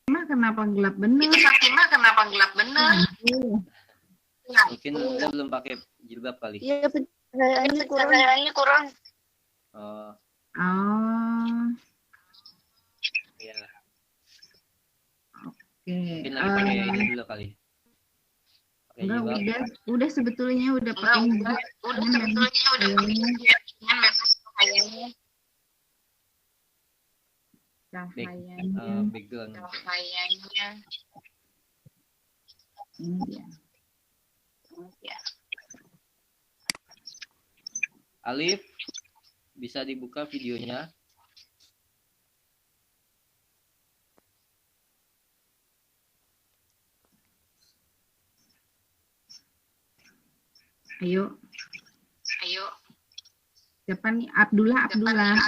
Kenapa gelap bener? Itu Fatima kenapa gelap bener? Mungkin dia belum pakai jilbab kali. Iya, pencahayanya kurang. Oh, Oh, iya. oke. Mungkin lagi pakai ini dulu kali. Pakai Enggak, jilbab. udah sebetulnya udah pakai jilbab. Udah sebetulnya udah pakai jilbab. Cuman memang cahayanya Background. cahayanya ini dia. ya. Alif, bisa dibuka videonya? Ayo. Ayo. Siapa nih? Abdullah. Abdullah.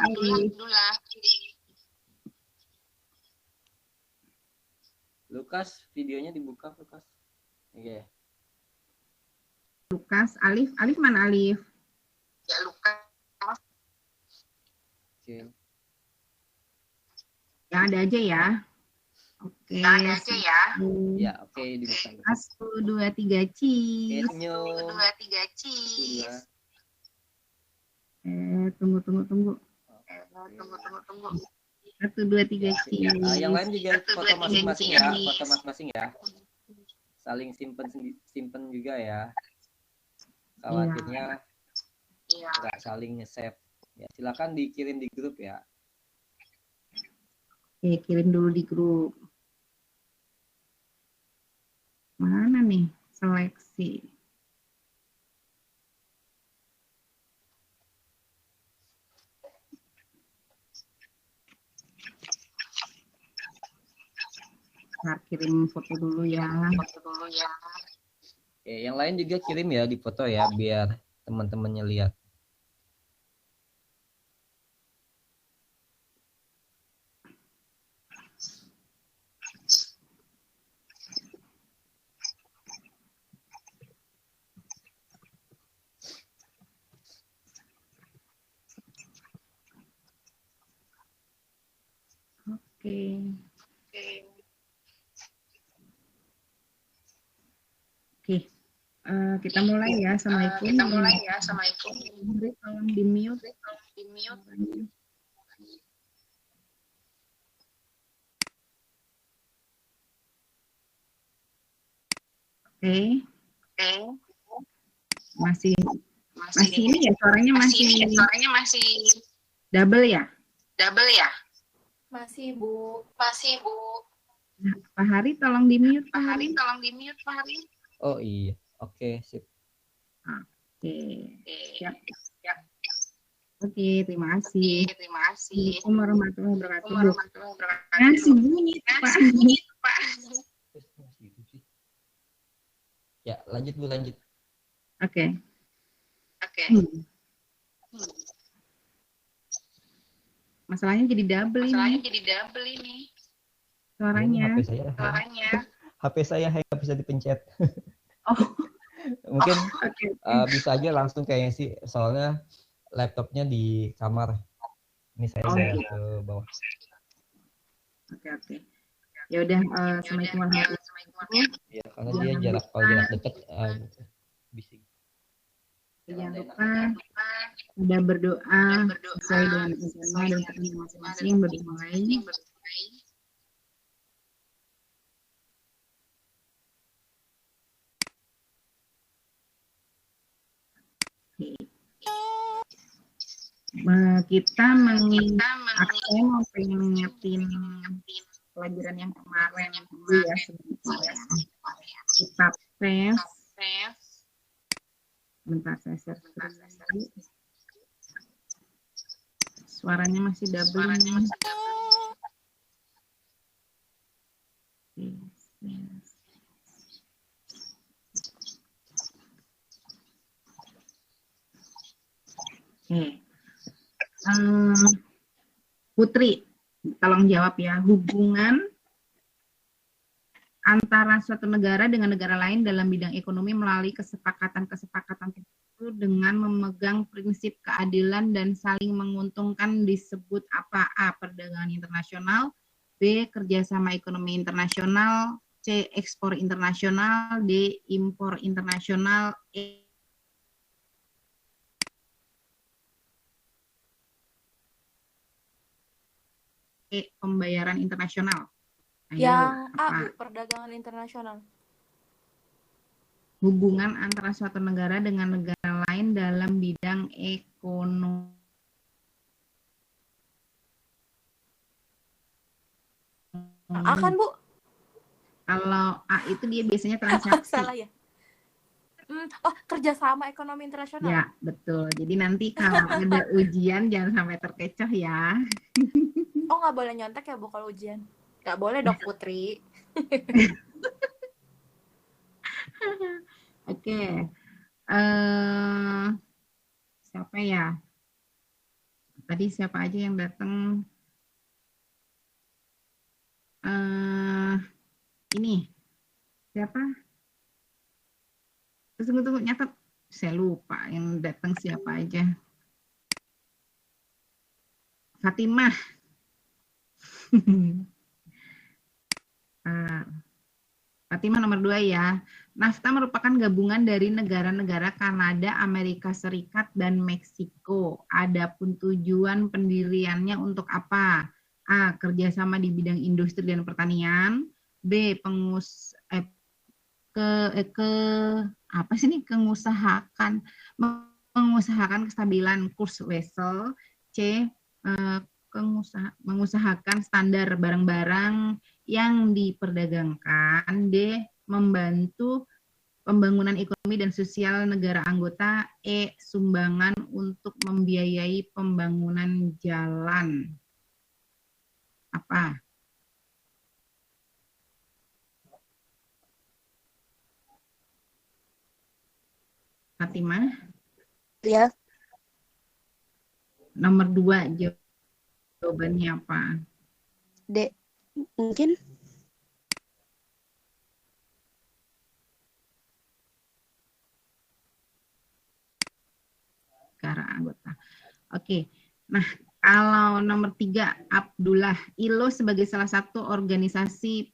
Lukas, videonya dibuka, Lukas. Oke. Lukas, Alif mana Alif? Ya, Lukas. Oke. Yang ada aja ya. Oke. Yang ada aja ya. Ya, oke, dibuka. 1, 2, 3, cheese. 1, 2, 3, cheese. Tunggu. Tunggu. 1, 2, 3, cheese. Yang lain juga foto masing-masing ya, foto masing-masing ya. Saling simpen juga ya. Khawatirnya nggak saling nge-save. Ya, silakan dikirim di grup ya. Oke, kirim dulu di grup. Mana nih seleksi? Ntar kirim foto dulu ya. Oke, yang lain juga kirim ya di foto ya, biar teman-temannya lihat. Oke. Kita mulai ya. Assalamualaikum. Tolong di mute. Oke. Masih ini ya, suaranya masih double ya? Masih, Bu. Nah, Pak Hari tolong di mute. Pak Hari. Oh iya, oke, sip. Oke. Siap. Oke, terima kasih. Assalamualaikum warahmatullahi wabarakatuh. Masih bunyi, Pak. Ya, lanjut Bu, lanjut. Oke. Masalahnya jadi double ini. Suaranya. HP saya nggak bisa dipencet. Oh. Mungkin bisa aja langsung kayaknya sih, soalnya laptopnya di kamar. Ini saya ke bawah. Oke. Ya udah, assalamualaikum warahmatullahi wabarakatuh. Ya, karena dia kalau jarak dekat bising. Jangan lupa sudah berdoa sesuai dengan agama dan kepentingan masing-masing, berdamai. Kita mau pengen ngingetin pelajaran yang kemarin ya sebenarnya. Kita tes. Bentar saya share dulu. Suaranya masih double. Putri, tolong jawab ya. Hubungan antara suatu negara dengan negara lain dalam bidang ekonomi melalui kesepakatan-kesepakatan tertentu dengan memegang prinsip keadilan dan saling menguntungkan disebut apa? A. Perdagangan internasional, B. Kerjasama ekonomi internasional, C. Ekspor internasional, D. Impor internasional, E. Pembayaran internasional. Ayo, Yang A, apa? Bu, perdagangan internasional. Hubungan antara suatu negara dengan negara lain dalam bidang ekonomi. A kan, Bu? Kalau A itu dia biasanya transaksi. Salah ya? Oh, kerjasama ekonomi internasional. Ya, betul. Jadi nanti kalau ada ujian jangan sampai terkecoh ya. Oh, nggak boleh nyontek ya, Bu, kalau ujian? Nggak boleh dong, Putri. Oke. Siapa ya? Tadi siapa aja yang datang? Ini. Siapa? Tunggu, nyatet. Saya lupa yang datang siapa aja. Fatimah. Fatimah nomor 2 ya. NAFTA merupakan gabungan dari negara-negara Kanada, Amerika Serikat, dan Meksiko. Adapun tujuan pendiriannya untuk apa? A. Kerjasama di bidang industri dan pertanian. B. Mengusahakan kestabilan kurs wesel. C. Mengusahakan standar barang-barang yang diperdagangkan. D. Membantu pembangunan ekonomi dan sosial negara anggota. E. Sumbangan untuk membiayai pembangunan jalan. Apa? Fatimah? Ya. Nomor 2 jawabannya apa? D. Mungkin. Negara anggota. Oke. Nah, kalau nomor 3, Abdullah, ILO sebagai salah satu organisasi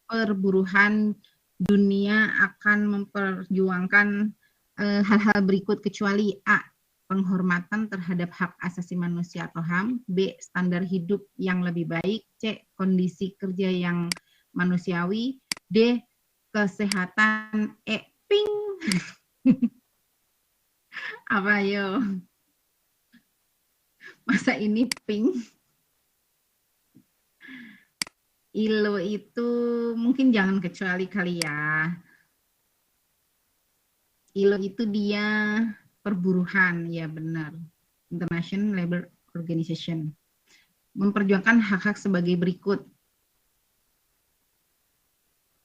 perburuhan dunia akan memperjuangkan hal-hal berikut kecuali A. Penghormatan terhadap hak asasi manusia atau HAM. B. Standar hidup yang lebih baik. C. Kondisi kerja yang manusiawi. D. Kesehatan. E. Ping. Apa yo? Masa ini pink? ILO itu mungkin jangan kecuali kali ya. ILO itu dia perburuhan, ya benar. International Labour Organization. Memperjuangkan hak-hak sebagai berikut.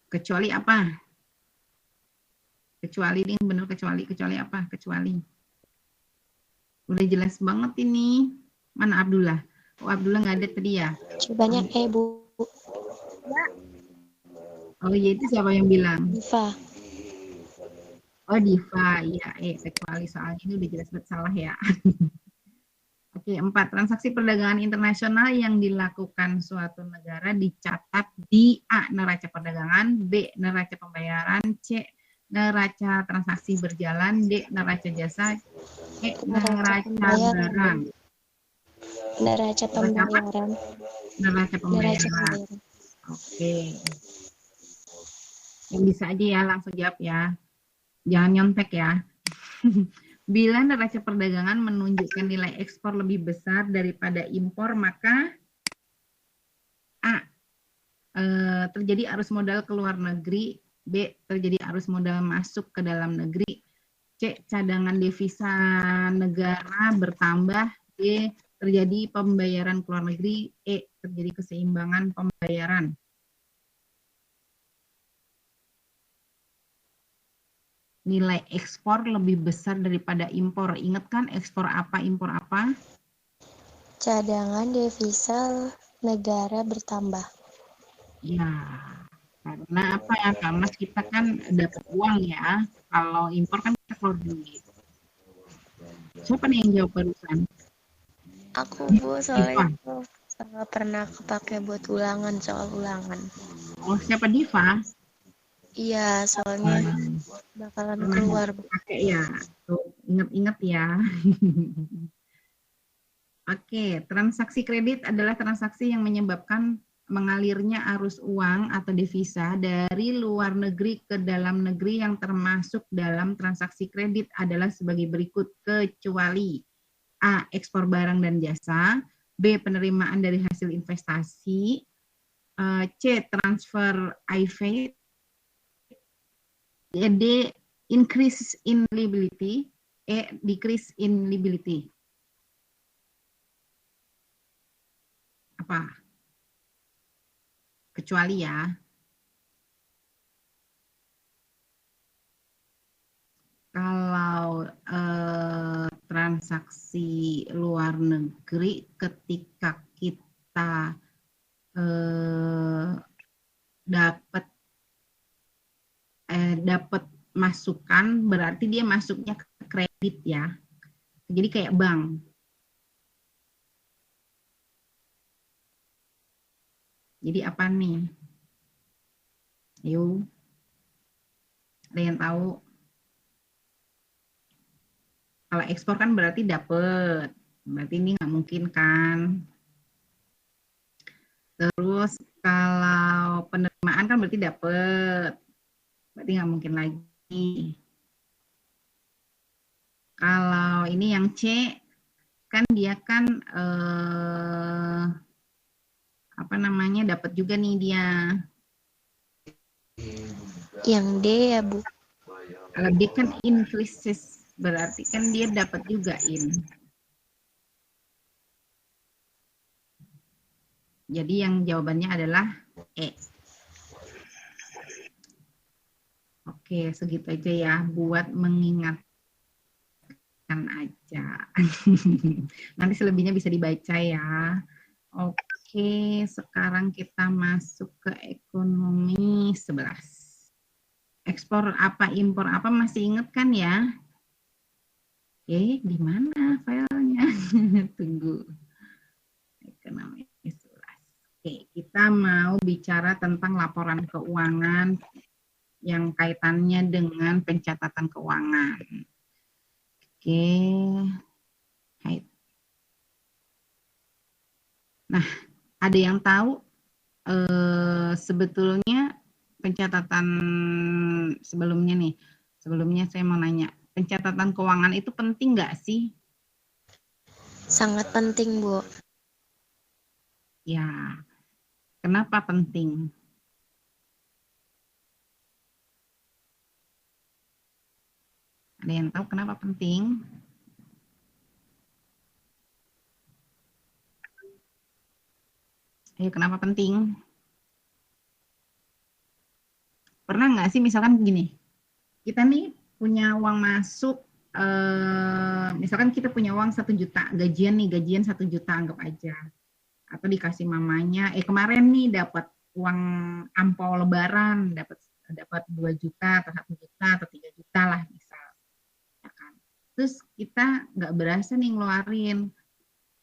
Kecuali apa? Kecuali ini benar kecuali apa? Kecuali. Udah jelas banget ini. Mana Abdullah? Oh, Abdullah nggak ada tadi ya? Jawabannya E, Bu. Oh iya, itu siapa yang bilang? Diva. Oh, Diva. Iya, kecuali soal ini udah jelas banget salah ya. Oke, 4. Transaksi perdagangan internasional yang dilakukan suatu negara dicatat di A. Neraca perdagangan, B. Neraca pembayaran, C. Neraca transaksi berjalan, D. Neraca jasa, E. Neraca barang. Neraca pembayaran. Neraca pembayaran. Oke. Yang bisa aja ya, langsung jawab ya. Jangan nyontek ya. Bila neraca perdagangan menunjukkan nilai ekspor lebih besar daripada impor, maka A. Terjadi arus modal ke luar negeri. B. Terjadi arus modal masuk ke dalam negeri. C. Cadangan devisa negara bertambah. D. Terjadi pembayaran ke luar negeri. E. Terjadi keseimbangan pembayaran. Nilai ekspor lebih besar daripada impor. Ingat kan ekspor apa, impor apa? Cadangan devisa negara bertambah. Ya, karena apa ya? Karena kita kan dapat uang ya. Kalau impor kan kita keluar duit. Siapa nih yang jawab barusan? Aku, Bu, soalnya pernah kepake buat ulangan, soal ulangan. Oh, siapa Diva? Iya, soalnya bakalan Pernah keluar. pakai ya. Tuh, inget-inget ya. Oke, transaksi kredit adalah transaksi yang menyebabkan mengalirnya arus uang atau devisa dari luar negeri ke dalam negeri yang termasuk dalam transaksi kredit adalah sebagai berikut, kecuali A. Ekspor barang dan jasa, B. Penerimaan dari hasil investasi, C. Transfer IV, D. Increase in liability, E. Decrease in liability. Apa? Kecuali ya. Kalau transaksi luar negeri ketika kita dapat masukan, berarti dia masuknya ke kredit ya. Jadi kayak bank. Jadi apa nih? Yuk. Ada yang tahu? Kalau ekspor kan berarti dapat. Berarti ini nggak mungkin kan. Terus kalau penerimaan kan berarti dapat. Berarti nggak mungkin lagi. Kalau ini yang C, kan dia kan apa namanya, dapat juga nih dia. Yang D ya, Bu. Kalau D kan increases, berarti kan dia dapat juga in. Jadi yang jawabannya adalah E. Oke, segitu aja ya buat mengingatkan aja. Nanti selebihnya bisa dibaca ya. Oke, sekarang kita masuk ke ekonomi 11. Ekspor apa, impor apa, masih inget kan ya? Oke, di mana filenya? Tunggu. Ekonomi 11. Oke, kita mau bicara tentang laporan keuangan yang kaitannya dengan pencatatan keuangan. Oke. Hai. Nah, ada yang tahu sebetulnya pencatatan sebelumnya nih. Sebelumnya saya mau nanya, pencatatan keuangan itu penting nggak sih? Sangat penting, Bu. Ya, kenapa penting? Ada yang tahu kenapa penting? Ayo, kenapa penting? Pernah nggak sih misalkan gini, kita nih punya uang masuk, misalkan kita punya uang 1 juta, gajian 1 juta anggap aja. Atau dikasih mamanya, kemarin nih dapat uang ampau lebaran, dapat 2 juta atau 1 juta atau 3 juta lah misal. Ya kan? Terus kita nggak berasa nih ngeluarin,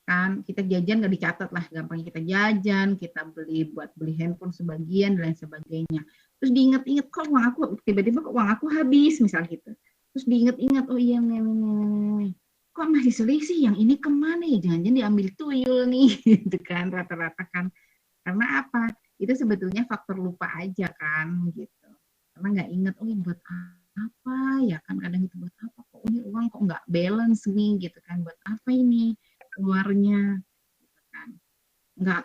kan kita jajan nggak dicatat lah, gampang kita jajan, kita beli handphone sebagian dan lain sebagainya. Terus diingat-ingat, kok uang aku tiba-tiba uang aku habis misal gitu. Terus diingat-ingat, oh iya kok masih selisih, yang ini kemana ya, jangan-jangan diambil tuyul nih gitu kan, rata-rata kan. Karena apa? Itu sebetulnya faktor lupa aja kan gitu. Karena nggak ingat, oh buat apa ya kan, kadang itu buat apa, kok ini uang kok nggak balance nih gitu kan, buat apa ini keluarnya gitu kan.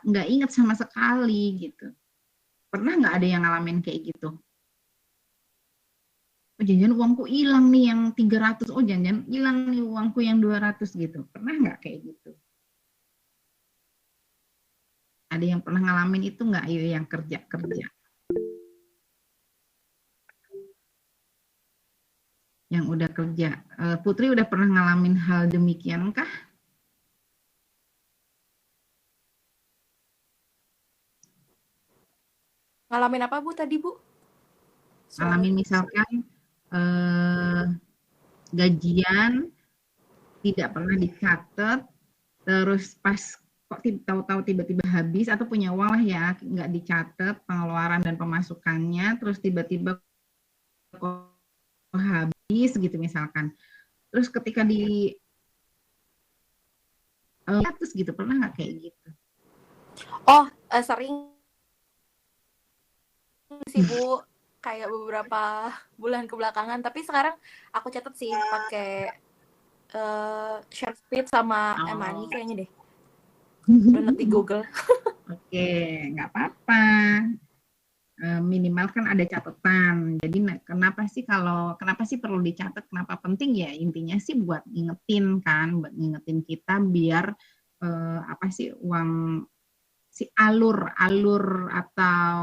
Nggak ingat sama sekali gitu. Pernah nggak ada yang ngalamin kayak gitu? Oh, jangan uangku hilang nih yang 300, oh jangan hilang nih uangku yang 200 gitu. Pernah nggak kayak gitu? Ada yang pernah ngalamin itu nggak? Ayo yang kerja. Yang udah kerja. Putri udah pernah ngalamin hal demikian kah? Ngalamin apa, Bu, tadi, Bu? Ngalamin misalkan gajian tidak pernah dicatat, terus pas kok tahu-tahu tiba-tiba habis atau punya uang lah ya, nggak dicatat pengeluaran dan pemasukannya, terus tiba-tiba kok habis gitu misalkan. Terus ketika di terus gitu, pernah nggak kayak gitu? Oh, sering sih Bu, kayak beberapa bulan kebelakangan. Tapi sekarang aku catat sih pakai share speed sama e-money kayaknya deh. Download di Google. Oke, nggak apa-apa. Minimal kan ada catatan. Jadi kenapa sih perlu dicatat? Kenapa penting ya? Intinya sih buat ngingetin kan, buat ngingetin kita biar apa sih uang si alur atau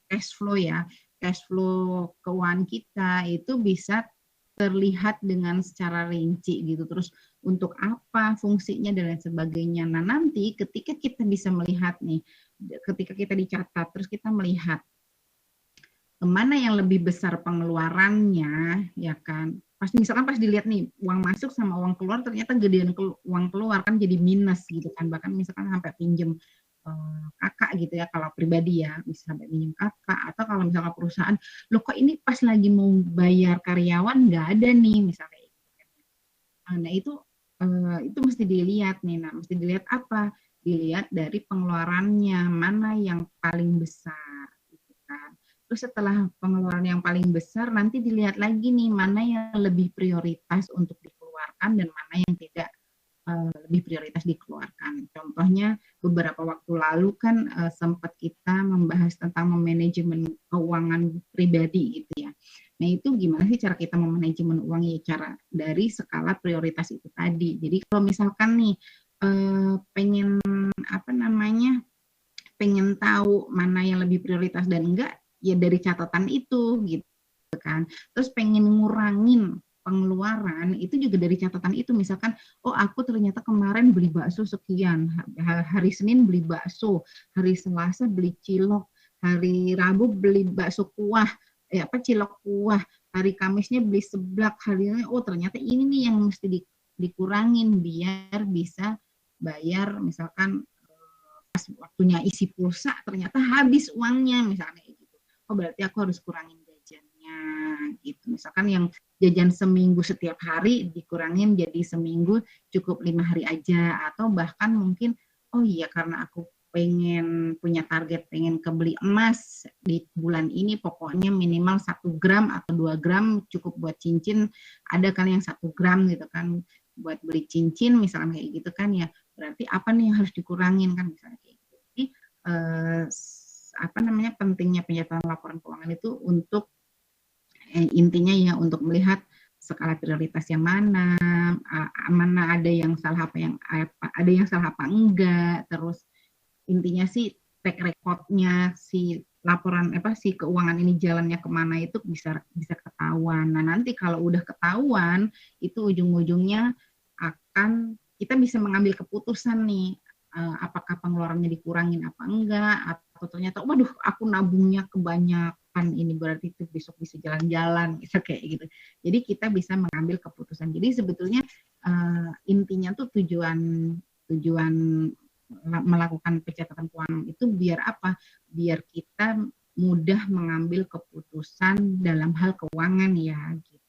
cash flow ya, cash flow keuangan kita itu bisa terlihat dengan secara rinci gitu. Terus untuk apa fungsinya dan lain sebagainya. Nah, nanti ketika kita bisa melihat nih, ketika kita dicatat terus kita melihat kemana yang lebih besar pengeluarannya, ya kan? Misalkan pas dilihat nih uang masuk sama uang keluar ternyata gedean uang keluar kan jadi minus gitu kan, bahkan misalkan sampai pinjem kakak gitu ya, kalau pribadi ya bisa sampai pinjem kakak, atau kalau misalkan perusahaan loh kok ini pas lagi mau bayar karyawan nggak ada nih misalnya. Nah itu mesti dilihat nih. Nah mesti dilihat apa? Dilihat dari pengeluarannya mana yang paling besar gitu kan. Terus setelah pengeluaran yang paling besar nanti dilihat lagi nih mana yang lebih prioritas untuk dikeluarkan dan mana yang tidak lebih prioritas dikeluarkan. Contohnya beberapa waktu lalu kan sempat kita membahas tentang manajemen keuangan pribadi gitu ya. Nah itu gimana sih cara kita memanajemen uang ya, cara dari skala prioritas itu tadi. Jadi kalau misalkan nih pengen tahu mana yang lebih prioritas dan enggak, ya dari catatan itu gitu kan. Terus pengen ngurangin pengeluaran itu juga dari catatan itu, misalkan oh aku ternyata kemarin beli bakso sekian, hari Senin beli bakso, hari Selasa beli cilok, hari Rabu beli bakso kuah, cilok kuah, hari Kamisnya beli seblak, hari ini oh ternyata ini nih yang mesti dikurangin biar bisa bayar misalkan pas waktunya isi pulsa ternyata habis uangnya misalnya gitu. Oh berarti aku harus kurangin jajannya gitu. Misalkan yang jajan seminggu setiap hari dikurangin jadi seminggu cukup 5 hari aja, atau bahkan mungkin oh iya karena aku pengen punya target pengen kebeli emas di bulan ini pokoknya minimal 1 gram atau 2 gram cukup buat cincin, ada kan yang 1 gram gitu kan buat beli cincin misalnya kayak gitu kan ya, berarti apa nih yang harus dikurangin kan misalnya kayak gitu. Jadi pentingnya penyertaan laporan keuangan itu untuk intinya ya untuk melihat skala prioritas yang mana ada yang salah apa enggak, terus intinya sih track recordnya si laporan si keuangan ini jalannya kemana itu bisa ketahuan. Nah nanti kalau udah ketahuan itu ujung-ujungnya akan kita bisa mengambil keputusan nih apakah pengeluarannya dikurangin apa enggak, atau ternyata waduh aku nabungnya kebanyakan ini berarti itu besok bisa jalan-jalan bisa kayak gitu. Jadi kita bisa mengambil keputusan. Jadi sebetulnya intinya tuh tujuan melakukan pencatatan keuangan itu biar apa? Biar kita mudah mengambil keputusan dalam hal keuangan ya gitu.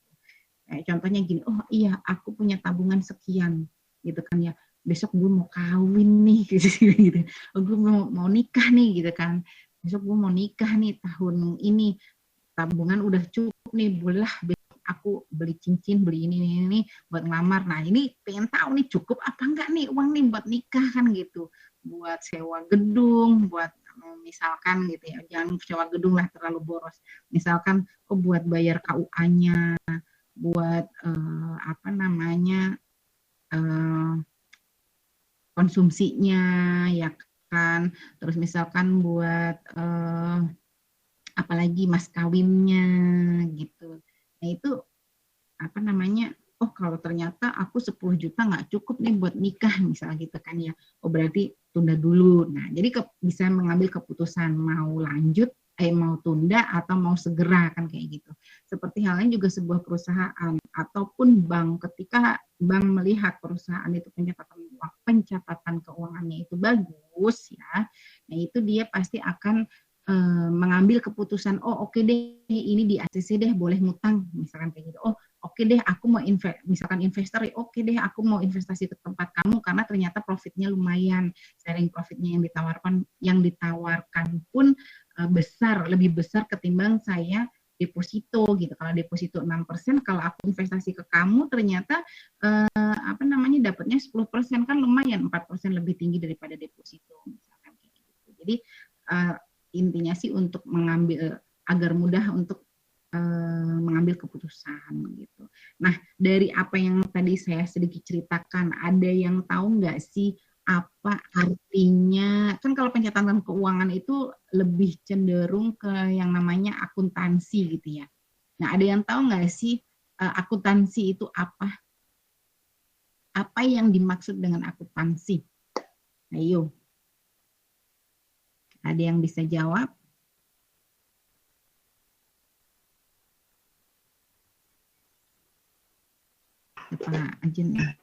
Contohnya gini, oh iya aku punya tabungan sekian gitu kan ya, besok gue mau kawin nih gitu. Oh, gue mau nikah nih gitu kan, besok gue mau nikah nih tahun ini, tabungan udah cukup nih, bolehlah besok aku beli cincin, beli ini buat ngelamar. Nah ini pengen tahu nih cukup apa enggak nih uang nih buat nikah kan gitu, buat sewa gedung, buat misalkan gitu ya, jangan sewa gedung lah terlalu boros, misalkan buat bayar KUA-nya, buat konsumsinya ya kan, terus misalkan buat apalagi mas kawinnya gitu. Nah itu oh kalau ternyata aku 10 juta nggak cukup nih buat nikah misalnya gitu kan ya, oh berarti tunda dulu. Nah jadi bisa mengambil keputusan mau lanjut mau tunda atau mau segera kan kayak gitu. Seperti halnya juga sebuah perusahaan ataupun bank, ketika bank melihat perusahaan itu pencatatan pencatatan keuangannya itu bagus ya, nah itu dia pasti akan mengambil keputusan, oh oke deh ini di ACC deh boleh ngutang misalkan kayak gitu, oh oke deh aku mau misalkan investor, oke deh aku mau investasi ke tempat kamu karena ternyata profitnya lumayan, sharing profitnya yang ditawarkan pun lebih besar ketimbang saya deposito gitu. Kalau deposito 6%, kalau aku investasi ke kamu ternyata dapatnya 10%, kan lumayan, 4% lebih tinggi daripada deposito misalkan kayak gitu. Jadi intinya sih untuk agar mudah untuk mengambil keputusan gitu. Nah, dari apa yang tadi saya sedikit ceritakan, ada yang tahu nggak sih apa artinya? Kan kalau pencatatan keuangan itu lebih cenderung ke yang namanya akuntansi gitu ya. Nah, ada yang tahu nggak sih akuntansi itu apa? Apa yang dimaksud dengan akuntansi? Ayo. Ada yang bisa jawab? Pak Ajeng ya.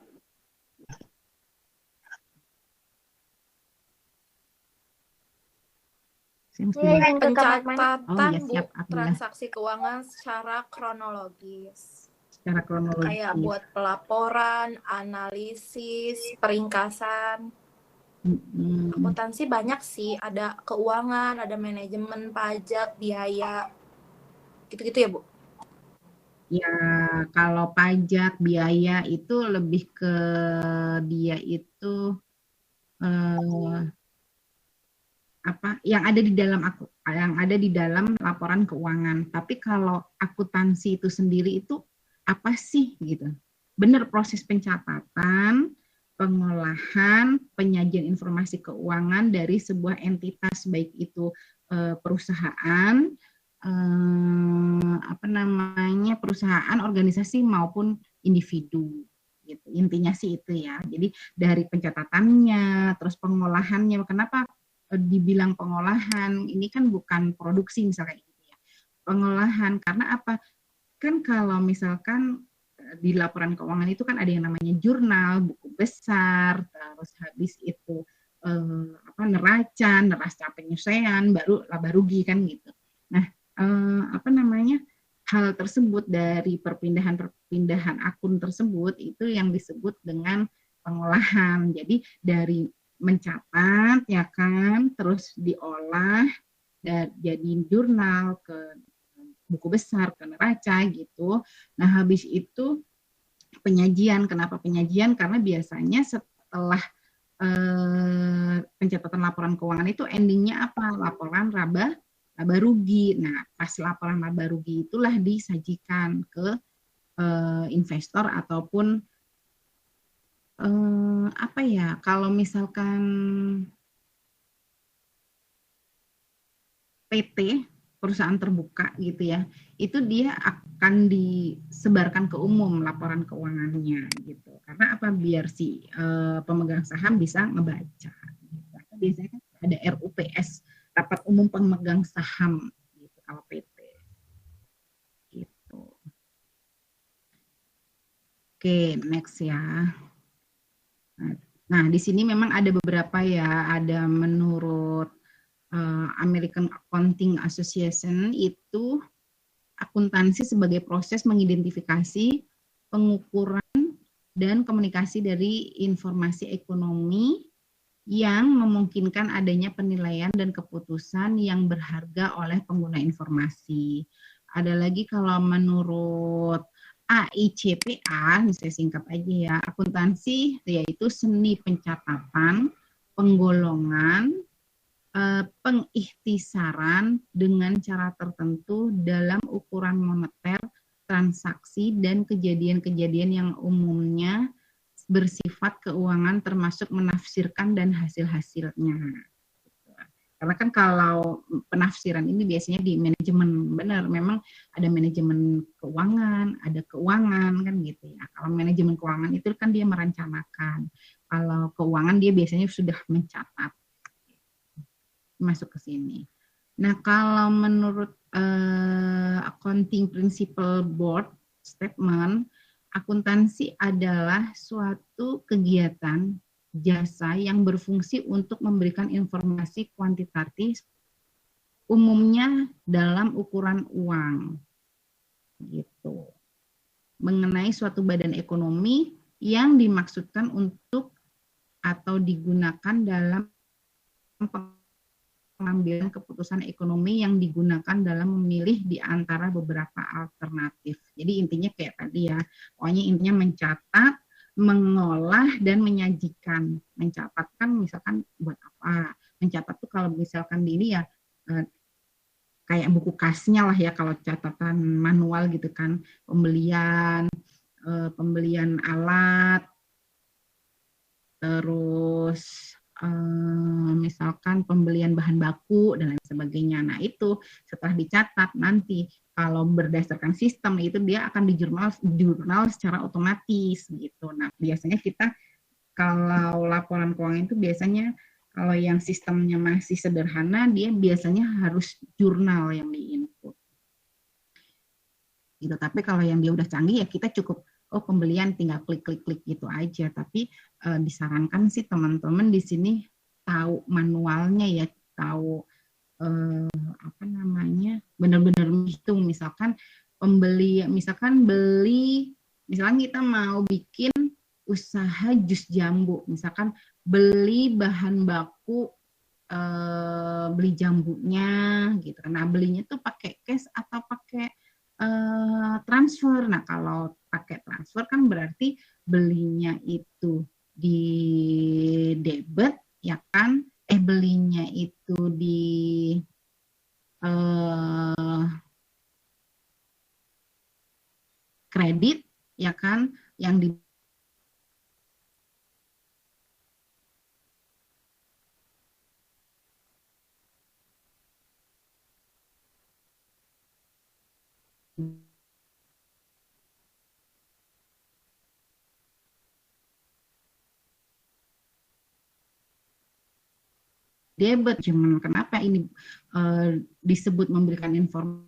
Pencatatan siap, transaksi keuangan secara kronologis. Secara kronologis. Kayak buat pelaporan, analisis, peringkasan. Akuntansi banyak sih, ada keuangan, ada manajemen, pajak, biaya, gitu-gitu ya Bu? Ya, kalau pajak, biaya itu lebih ke dia itu yang ada di dalam laporan keuangan. Tapi kalau akuntansi itu sendiri itu apa sih gitu? Benar, proses pencatatan, pengolahan, penyajian informasi keuangan dari sebuah entitas, baik itu perusahaan, perusahaan, organisasi maupun individu. Gitu. Intinya sih itu ya. Jadi dari pencatatannya, terus pengolahannya. Kenapa dibilang pengolahan? Ini kan bukan produksi misalnya gitu ya. Pengolahan karena apa? Kan kalau misalkan di laporan keuangan itu kan ada yang namanya jurnal, buku besar, terus habis itu neraca penyelesaian, baru laba rugi kan gitu. Nah, hal tersebut dari perpindahan akun tersebut itu yang disebut dengan pengolahan. Jadi dari mencatat ya kan, terus diolah dan jadi jurnal ke buku besar, ke neraca gitu. Nah, habis itu penyajian. Kenapa penyajian? Karena biasanya setelah pencatatan laporan keuangan itu endingnya apa? Laporan laba rugi. Nah, pas laporan laba rugi itulah disajikan ke investor ataupun kalau misalkan PT, perusahaan terbuka gitu ya, itu dia akan disebarkan ke umum laporan keuangannya gitu. Karena apa? Biar si pemegang saham bisa ngebaca. Gitu. Biasanya kan ada RUPS, rapat umum pemegang saham gitu kalau PT. Gitu. Oke, next ya. Nah, di sini memang ada beberapa ya, ada menurut American Accounting Association itu akuntansi sebagai proses mengidentifikasi, pengukuran, dan komunikasi dari informasi ekonomi yang memungkinkan adanya penilaian dan keputusan yang berharga oleh pengguna informasi. Ada lagi kalau menurut AICPA, saya singkat aja ya, akuntansi yaitu seni pencatatan, penggolongan, pengikhtisaran dengan cara tertentu dalam ukuran moneter, transaksi, dan kejadian-kejadian yang umumnya bersifat keuangan termasuk menafsirkan dan hasil-hasilnya. Karena kan kalau penafsiran ini biasanya di manajemen, benar, memang ada manajemen keuangan, ada keuangan kan gitu ya. Kalau manajemen keuangan itu kan dia merencanakan, kalau keuangan dia biasanya sudah mencatat. Masuk ke sini. Nah, kalau menurut Accounting Principle Board Statement, akuntansi adalah suatu kegiatan jasa yang berfungsi untuk memberikan informasi kuantitatif umumnya dalam ukuran uang gitu, mengenai suatu badan ekonomi yang dimaksudkan untuk atau digunakan dalam pengambilan keputusan ekonomi yang digunakan dalam memilih di antara beberapa alternatif. Jadi intinya kayak tadi ya, pokoknya intinya mencatat, mengolah, dan menyajikan. Mencatat kan misalkan buat apa? Mencatat tuh kalau misalkan di ini ya kayak buku kasnya lah ya, kalau catatan manual gitu kan, pembelian alat, terus misalkan pembelian bahan baku dan lain sebagainya. Nah itu setelah dicatat nanti kalau berdasarkan sistem itu dia akan di jurnal secara otomatis gitu. Nah biasanya kita kalau laporan keuangan itu biasanya kalau yang sistemnya masih sederhana dia biasanya harus jurnal yang diinput. Gitu. Tapi kalau yang dia udah canggih ya kita cukup pembelian tinggal klik gitu aja. Tapi disarankan sih teman-teman di sini tahu manualnya ya, tahu benar-benar menghitung. Misalkan misalkan kita mau bikin usaha jus jambu, misalkan beli bahan baku, beli jambunya gitu. Nah belinya tuh pakai cash atau pakai transfer. Nah kalau pakai transfer kan berarti belinya itu di debit ya kan, belinya itu di kredit ya kan, yang di debit. Cuman kenapa ini disebut memberikan informasi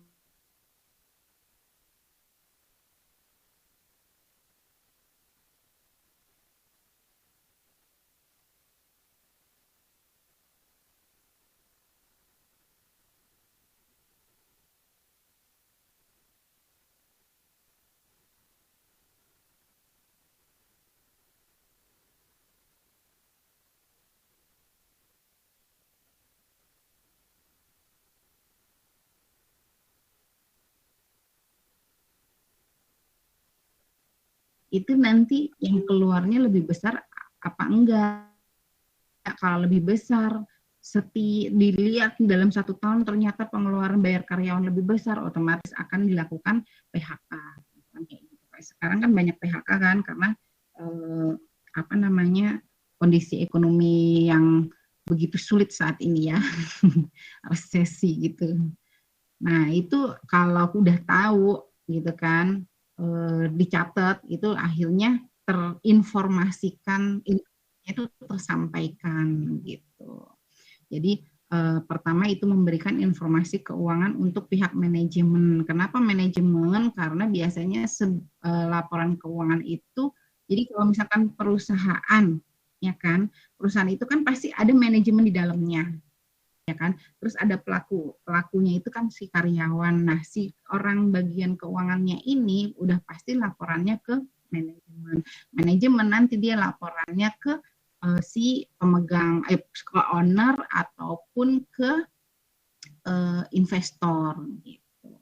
itu nanti yang keluarnya lebih besar apa enggak. Kalau lebih besar, dilihat dalam 1 tahun ternyata pengeluaran bayar karyawan lebih besar, otomatis akan dilakukan PHK. Sekarang kan banyak PHK kan karena kondisi ekonomi yang begitu sulit saat ini ya, resesi gitu. Nah itu kalau udah tahu gitu kan, dicatat itu akhirnya terinformasikan, itu tersampaikan gitu. Jadi pertama itu memberikan informasi keuangan untuk pihak manajemen. Kenapa manajemen? Karena biasanya laporan keuangan itu, jadi kalau misalkan perusahaan ya kan, perusahaan itu kan pasti ada manajemen di dalamnya. Ya kan, terus ada pelakunya itu kan si karyawan. Nah si orang bagian keuangannya ini udah pasti laporannya ke manajemen nanti dia laporannya ke si pemegang ke owner ataupun ke investor gitu.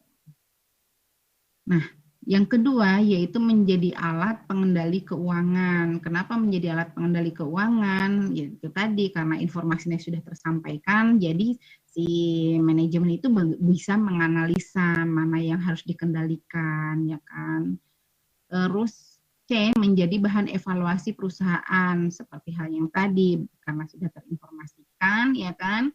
Nah yang kedua yaitu menjadi alat pengendali keuangan. Kenapa menjadi alat pengendali keuangan? Ya itu tadi karena informasinya sudah tersampaikan, jadi si manajemen itu bisa menganalisa mana yang harus dikendalikan, ya kan. Terus C, menjadi bahan evaluasi perusahaan seperti hal yang tadi karena sudah terinformasikan, ya kan.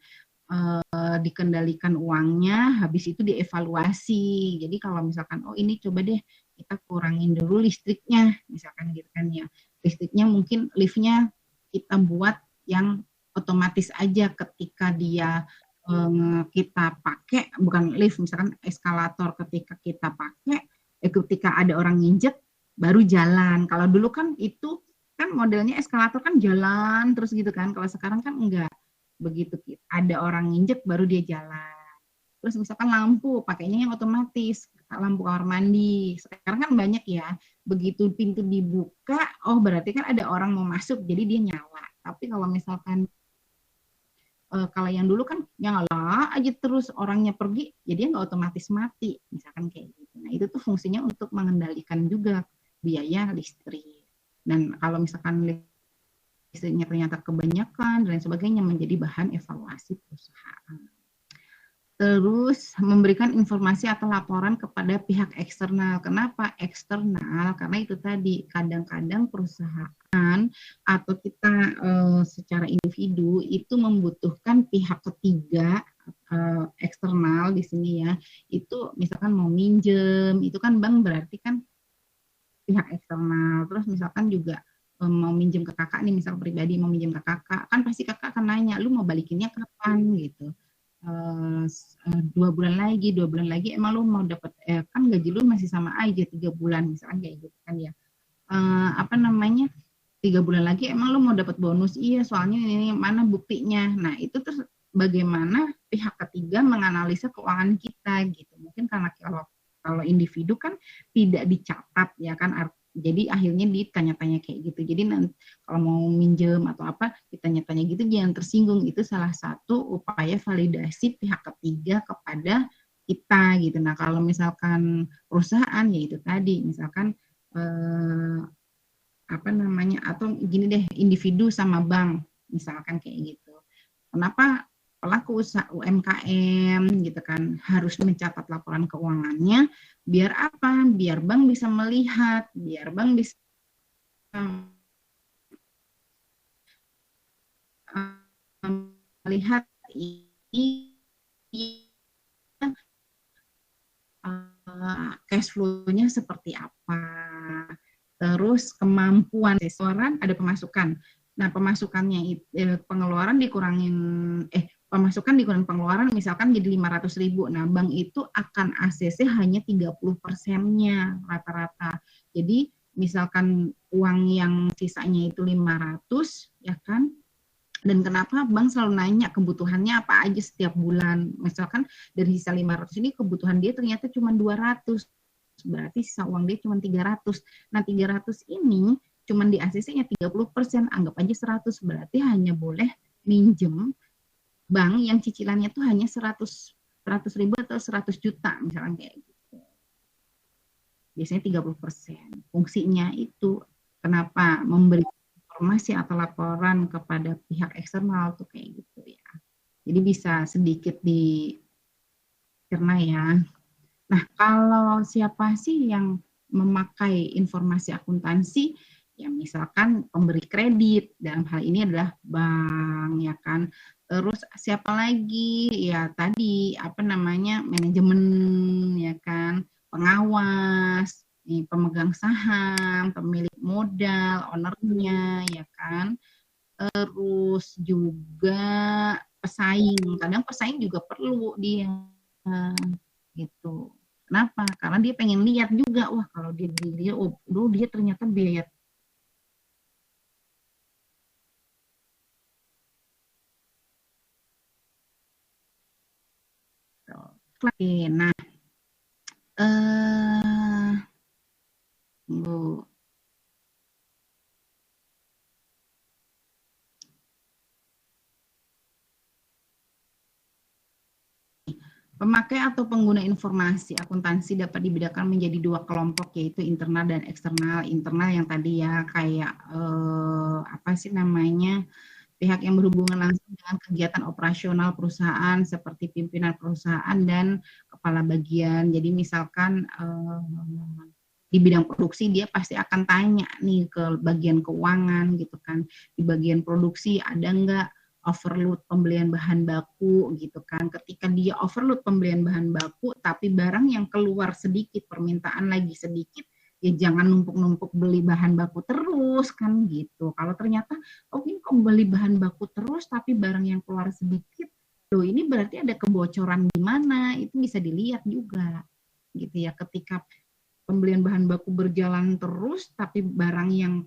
Dikendalikan uangnya, habis itu dievaluasi. Jadi kalau misalkan ini coba deh kita kurangin dulu listriknya, misalkan gitu kan ya. Listriknya mungkin liftnya kita buat yang otomatis aja ketika dia kita pakai, bukan lift, misalkan eskalator ketika kita pakai, ketika ada orang nginjek baru jalan. Kalau dulu kan itu kan modelnya eskalator kan jalan terus gitu kan. Kalau sekarang kan enggak begitu, ada orang nginjek baru dia jalan. Terus misalkan lampu pakainya yang otomatis, lampu kamar mandi. Sekarang kan banyak ya, begitu pintu dibuka, oh berarti kan ada orang mau masuk, jadi dia nyala. Tapi kalau misalkan kalau yang dulu kan nyala aja terus orangnya pergi, jadi nggak otomatis mati, misalkan kayak gitu. Nah itu tuh fungsinya untuk mengendalikan juga biaya listrik. Dan kalau misalkan listriknya ternyata kebanyakan dan sebagainya, menjadi bahan evaluasi perusahaan. Terus memberikan informasi atau laporan kepada pihak eksternal. Kenapa eksternal? Karena itu tadi, kadang-kadang perusahaan atau kita secara individu itu membutuhkan pihak ketiga eksternal di sini ya. Itu misalkan mau minjem, itu kan bank berarti kan pihak eksternal. Terus misalkan juga mau minjem ke kakak nih, misal pribadi mau minjem ke kakak, kan pasti kakak akan nanya, lu mau balikinnya kapan gitu. 2 bulan lagi, emang lu mau dapat kan gaji lu masih sama aja 3 bulan misalkan kayak gitu kan ya. 3 bulan lagi emang lu mau dapat bonus, iya soalnya ini mana buktinya. Nah itu terus bagaimana pihak ketiga menganalisa keuangan kita gitu. Mungkin karena kalau individu kan tidak dicatat ya kan, jadi akhirnya ditanya-tanya kayak gitu. Jadi nanti kalau mau minjem atau apa ditanya-tanya gitu, jangan tersinggung. Itu salah satu upaya validasi pihak ketiga kepada kita gitu. Nah kalau misalkan perusahaan ya itu tadi, misalkan atau gini deh, individu sama bank misalkan kayak gitu. Kenapa pelaku usaha UMKM gitu kan harus mencatat laporan keuangannya? Biar apa? Biar bank bisa melihat, biar bank bisa melihat ini cash flow-nya seperti apa, terus kemampuan restoran, ada pemasukan. Nah pemasukannya pengeluaran dikurangin, pemasukan dikurangi pengeluaran misalkan jadi 500.000. Nah bank itu akan ACC hanya 30%-nya rata-rata. Jadi misalkan uang yang sisanya itu 500 ya kan. Dan kenapa bank selalu nanya kebutuhannya apa aja setiap bulan. Misalkan dari sisa 500 ini kebutuhan dia ternyata cuma 200. Berarti sisa uang dia cuma 300. Nah 300 ini cuma di ACC-nya 30%, anggap aja 100. Berarti hanya boleh minjem bank yang cicilannya tuh hanya 100.000 atau 100 juta misalkan kayak gitu. Biasanya 30%. Fungsinya itu kenapa memberi informasi atau laporan kepada pihak eksternal tuh kayak gitu ya. Jadi bisa sedikit dicerna ya. Nah, kalau siapa sih yang memakai informasi akuntansi? Ya misalkan pemberi kredit, dalam hal ini adalah bank ya kan. Terus siapa lagi? Ya tadi manajemen ya kan, pengawas, pemegang saham, pemilik modal, ownernya ya kan. Terus juga pesaing. Kadang pesaing juga perlu dia gitu. Kenapa? Karena dia pengen lihat juga, wah kalau dia dilihat, dia ternyata biaya oke. Nah, Bu. Pemakai atau pengguna informasi akuntansi dapat dibedakan menjadi 2 kelompok, yaitu internal dan eksternal. Internal yang tadi ya kayak pihak yang berhubungan langsung dengan kegiatan operasional perusahaan seperti pimpinan perusahaan dan kepala bagian. Jadi misalkan di bidang produksi dia pasti akan tanya nih ke bagian keuangan gitu kan. Di bagian produksi ada nggak overload pembelian bahan baku gitu kan. Ketika dia overload pembelian bahan baku tapi barang yang keluar sedikit, permintaan lagi sedikit, ya jangan numpuk-numpuk beli bahan baku terus kan gitu. Kalau ternyata ini kok beli bahan baku terus tapi barang yang keluar sedikit, loh ini berarti ada kebocoran di mana, itu bisa dilihat juga gitu ya. Ketika pembelian bahan baku berjalan terus, tapi barang yang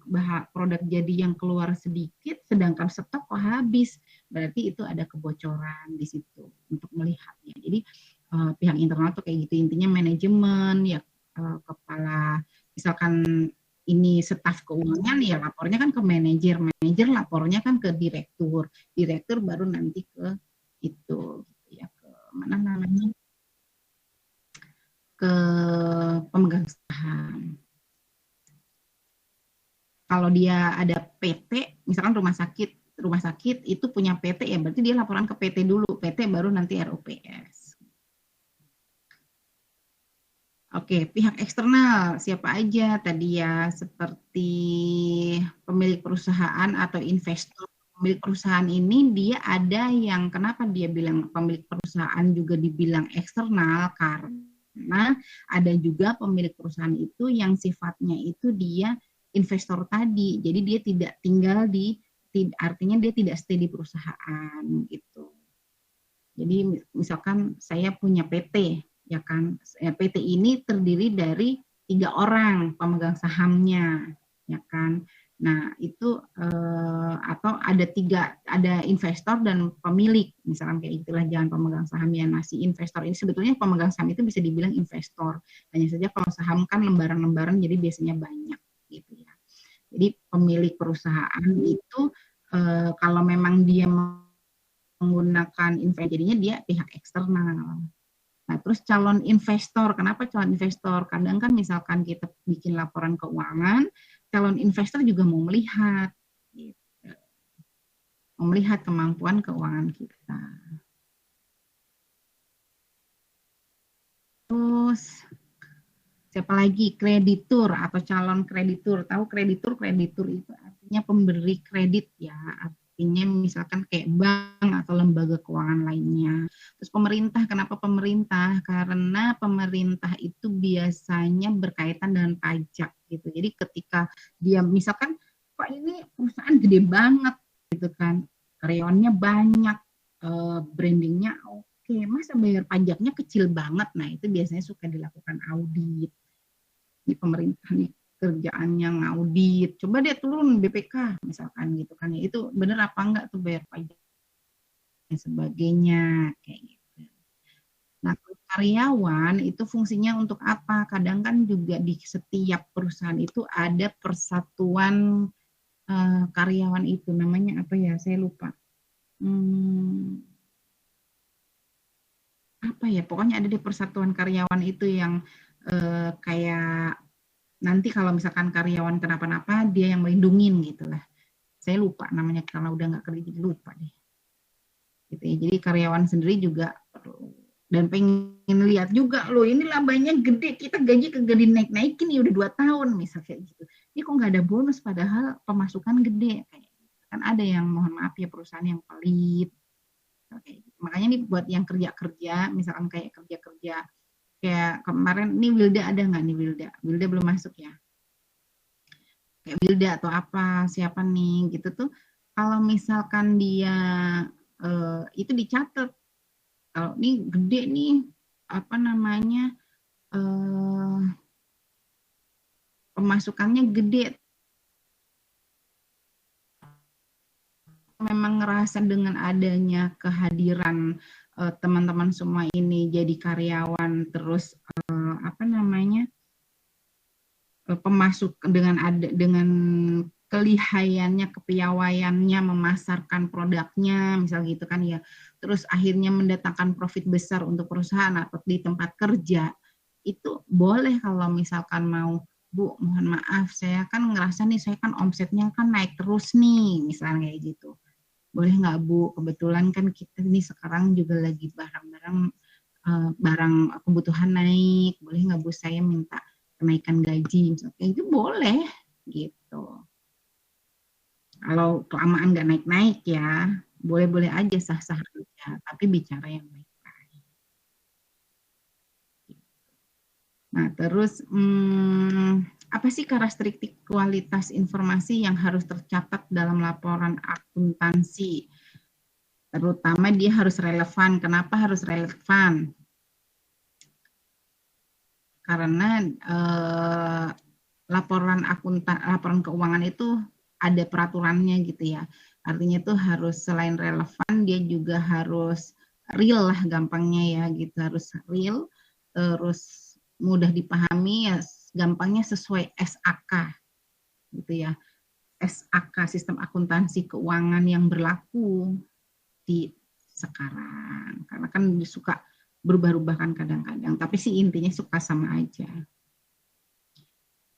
produk jadi yang keluar sedikit, sedangkan stok kok habis, berarti itu ada kebocoran di situ untuk melihatnya. Jadi pihak internal tuh kayak gitu, intinya manajemen ya, kepala misalkan ini staf keuangan ya lapornya kan ke manajer, manajer lapornya kan ke direktur, direktur baru nanti ke itu ya, ke mana namanya, ke pemegang saham. Kalau dia ada PT, misalkan rumah sakit itu punya PT ya berarti dia laporan ke PT dulu, PT baru nanti RUPS. Oke, pihak eksternal siapa aja tadi ya, seperti pemilik perusahaan atau investor. Pemilik perusahaan ini dia ada yang, kenapa dia bilang pemilik perusahaan juga dibilang eksternal, karena ada juga pemilik perusahaan itu yang sifatnya itu dia investor tadi, jadi dia tidak tinggal di, artinya dia tidak stay di perusahaan gitu. Jadi misalkan saya punya PT, ya kan, PT ini terdiri dari 3 orang pemegang sahamnya, ya kan. Nah itu atau ada investor dan pemilik, misalkan kayak itulah, jangan pemegang sahamnya. Nah si investor ini sebetulnya pemegang saham itu bisa dibilang investor, hanya saja kalau saham kan lembaran-lembaran jadi biasanya banyak gitu ya. Jadi pemilik perusahaan itu kalau memang dia menggunakan investor, jadinya dia pihak eksternal. Nah, terus calon investor, kenapa calon investor? Kadang kan misalkan kita bikin laporan keuangan, calon investor juga mau melihat, gitu. Mau melihat kemampuan keuangan kita. Terus siapa lagi? Kreditur atau calon kreditur. Tahu kreditur? Kreditur itu artinya pemberi kredit ya. Artinya misalkan kayak bank atau lembaga keuangan lainnya. Terus pemerintah, kenapa pemerintah? Karena pemerintah itu biasanya berkaitan dengan pajak gitu. Jadi ketika dia misalkan, Pak ini perusahaan gede banget gitu kan, karyawannya banyak, brandingnya oke, masa bayar pajaknya kecil banget? Nah itu biasanya suka dilakukan audit. Di pemerintah nih kerjaannya ngaudit, coba dia turun BPK misalkan gitu kan ya, itu bener apa enggak tuh bayar pajak dan sebagainya kayak gitu. Nah karyawan itu fungsinya untuk apa? Kadang kan juga di setiap perusahaan itu ada persatuan karyawan itu, namanya apa ya, saya lupa. Apa ya, pokoknya ada di persatuan karyawan itu yang kayak nanti kalau misalkan karyawan kenapa-napa dia yang melindungin gitu lah. Saya lupa namanya karena udah nggak kerja jadi lupa deh. Gitu ya. Jadi karyawan sendiri juga dan pengen lihat juga loh, ini labanya gede, kita gaji kagak dinaik-naikin ya udah 2 tahun misal kayak gitu. Ini kok nggak ada bonus padahal pemasukan gede kayak gitu. Kan ada yang mohon maaf ya perusahaan yang pelit. Kayak gitu. Makanya nih buat yang kerja-kerja, misalkan kayak kerja-kerja kayak kemarin nih Wilda ada nggak nih Wilda belum masuk ya, kayak Wilda atau apa siapa nih gitu tuh, kalau misalkan dia itu dicatat kalau nih gede nih apa namanya pemasukannya gede, memang ngerasa dengan adanya kehadiran teman-teman semua ini jadi karyawan, terus apa namanya pemasuk dengan kelihayannya, kepiawaiannya memasarkan produknya misal gitu kan ya, terus akhirnya mendatangkan profit besar untuk perusahaan atau di tempat kerja, itu boleh kalau misalkan mau, Bu mohon maaf saya kan ngerasa nih saya kan omsetnya kan naik terus nih misalnya kayak gitu, boleh nggak Bu, kebetulan kan kita nih sekarang juga lagi barang kebutuhan naik, boleh nggak Bu saya minta kenaikan gaji, misalnya itu boleh gitu. Kalau kelamaan nggak naik-naik ya, boleh-boleh aja, sah-sah aja, tapi bicara yang baik-baik. Nah terus apa sih karakteristik kualitas informasi yang harus tercatat dalam laporan akuntansi? Terutama dia harus relevan. Kenapa harus relevan? karena laporan keuangan itu ada peraturannya gitu ya. Artinya itu harus selain relevan, dia juga harus real lah gampangnya ya gitu, harus real, terus mudah dipahami ya, gampangnya sesuai SAK gitu ya. SAK, sistem akuntansi keuangan yang berlaku di sekarang. Karena kan suka berubah-ubah kan kadang-kadang, tapi sih intinya suka sama aja.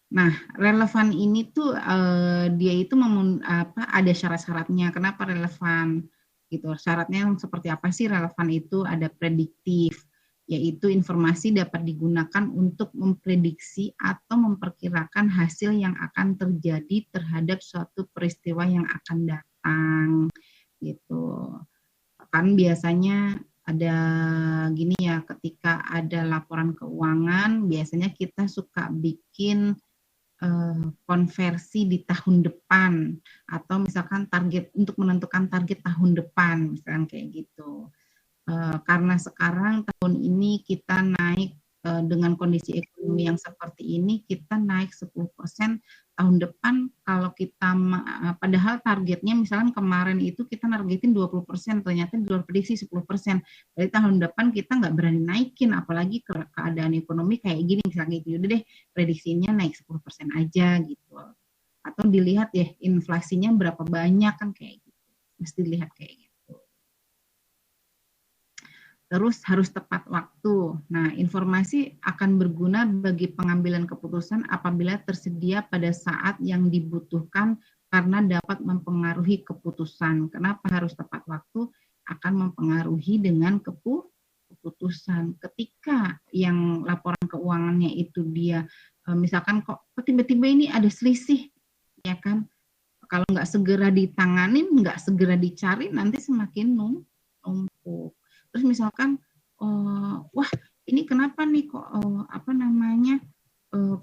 Nah, relevan ini tuh dia itu ada syarat-syaratnya. Kenapa relevan? Gitu. Syaratnya seperti apa sih relevan itu? Ada prediktif, yaitu informasi dapat digunakan untuk memprediksi atau memperkirakan hasil yang akan terjadi terhadap suatu peristiwa yang akan datang. Gitu. Kan biasanya ada gini ya, ketika ada laporan keuangan, biasanya kita suka bikin konversi di tahun depan, atau misalkan target untuk menentukan target tahun depan, misalkan kayak gitu. Karena sekarang tahun ini kita naik dengan kondisi ekonomi yang seperti ini, kita naik 10%, tahun depan kalau kita padahal targetnya misalkan kemarin itu kita nargetin 20%, ternyata di luar prediksi 10%. Jadi tahun depan kita nggak berani naikin, apalagi keadaan ekonomi kayak gini, misalnya gitu. Udah deh, prediksinya naik 10% aja gitu. Atau dilihat ya inflasinya berapa banyak, kan kayak gitu. Mesti dilihat kayak gitu. Terus harus tepat waktu. Nah, informasi akan berguna bagi pengambilan keputusan apabila tersedia pada saat yang dibutuhkan karena dapat mempengaruhi keputusan. Kenapa harus tepat waktu? Akan mempengaruhi dengan keputusan. Ketika yang laporan keuangannya itu dia misalkan kok tiba-tiba ini ada selisih, ya kan? Kalau nggak segera ditanganin, nggak segera dicari, nanti semakin numpuk. Terus misalkan, wah ini kenapa nih kok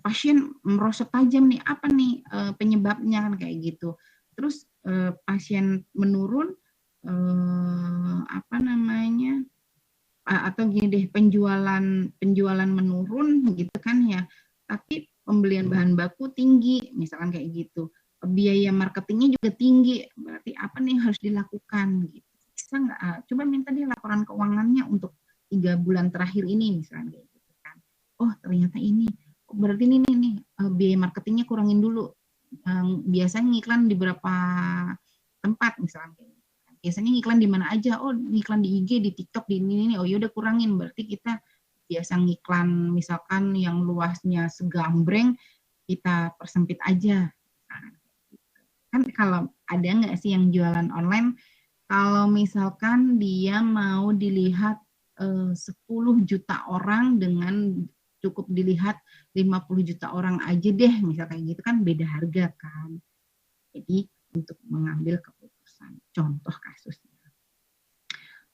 pasien merosot tajam nih, apa nih penyebabnya, kan kayak gitu. Terus pasien menurun, atau gini deh, penjualan menurun gitu kan ya, tapi pembelian bahan baku tinggi, misalkan kayak gitu. Biaya marketingnya juga tinggi, berarti apa nih yang harus dilakukan gitu. Bisa nggak, coba minta dia laporan keuangannya untuk 3 bulan terakhir ini misalnya kayak gitu kan. Oh ternyata ini, berarti ini nih biaya marketingnya kurangin dulu. Biasanya ngiklan di berapa tempat misalnya kayak gitu kan. Biasanya ngiklan di mana aja, oh ngiklan di IG, di TikTok, di ini, oh yaudah kurangin, berarti kita biasa ngiklan misalkan yang luasnya segambreng, kita persempit aja. Nah, kan kalau ada nggak sih yang jualan online, kalau misalkan dia mau dilihat 10 juta orang dengan cukup dilihat 50 juta orang aja deh, misalnya kayak gitu kan beda harga kan. Jadi untuk mengambil keputusan, contoh kasusnya.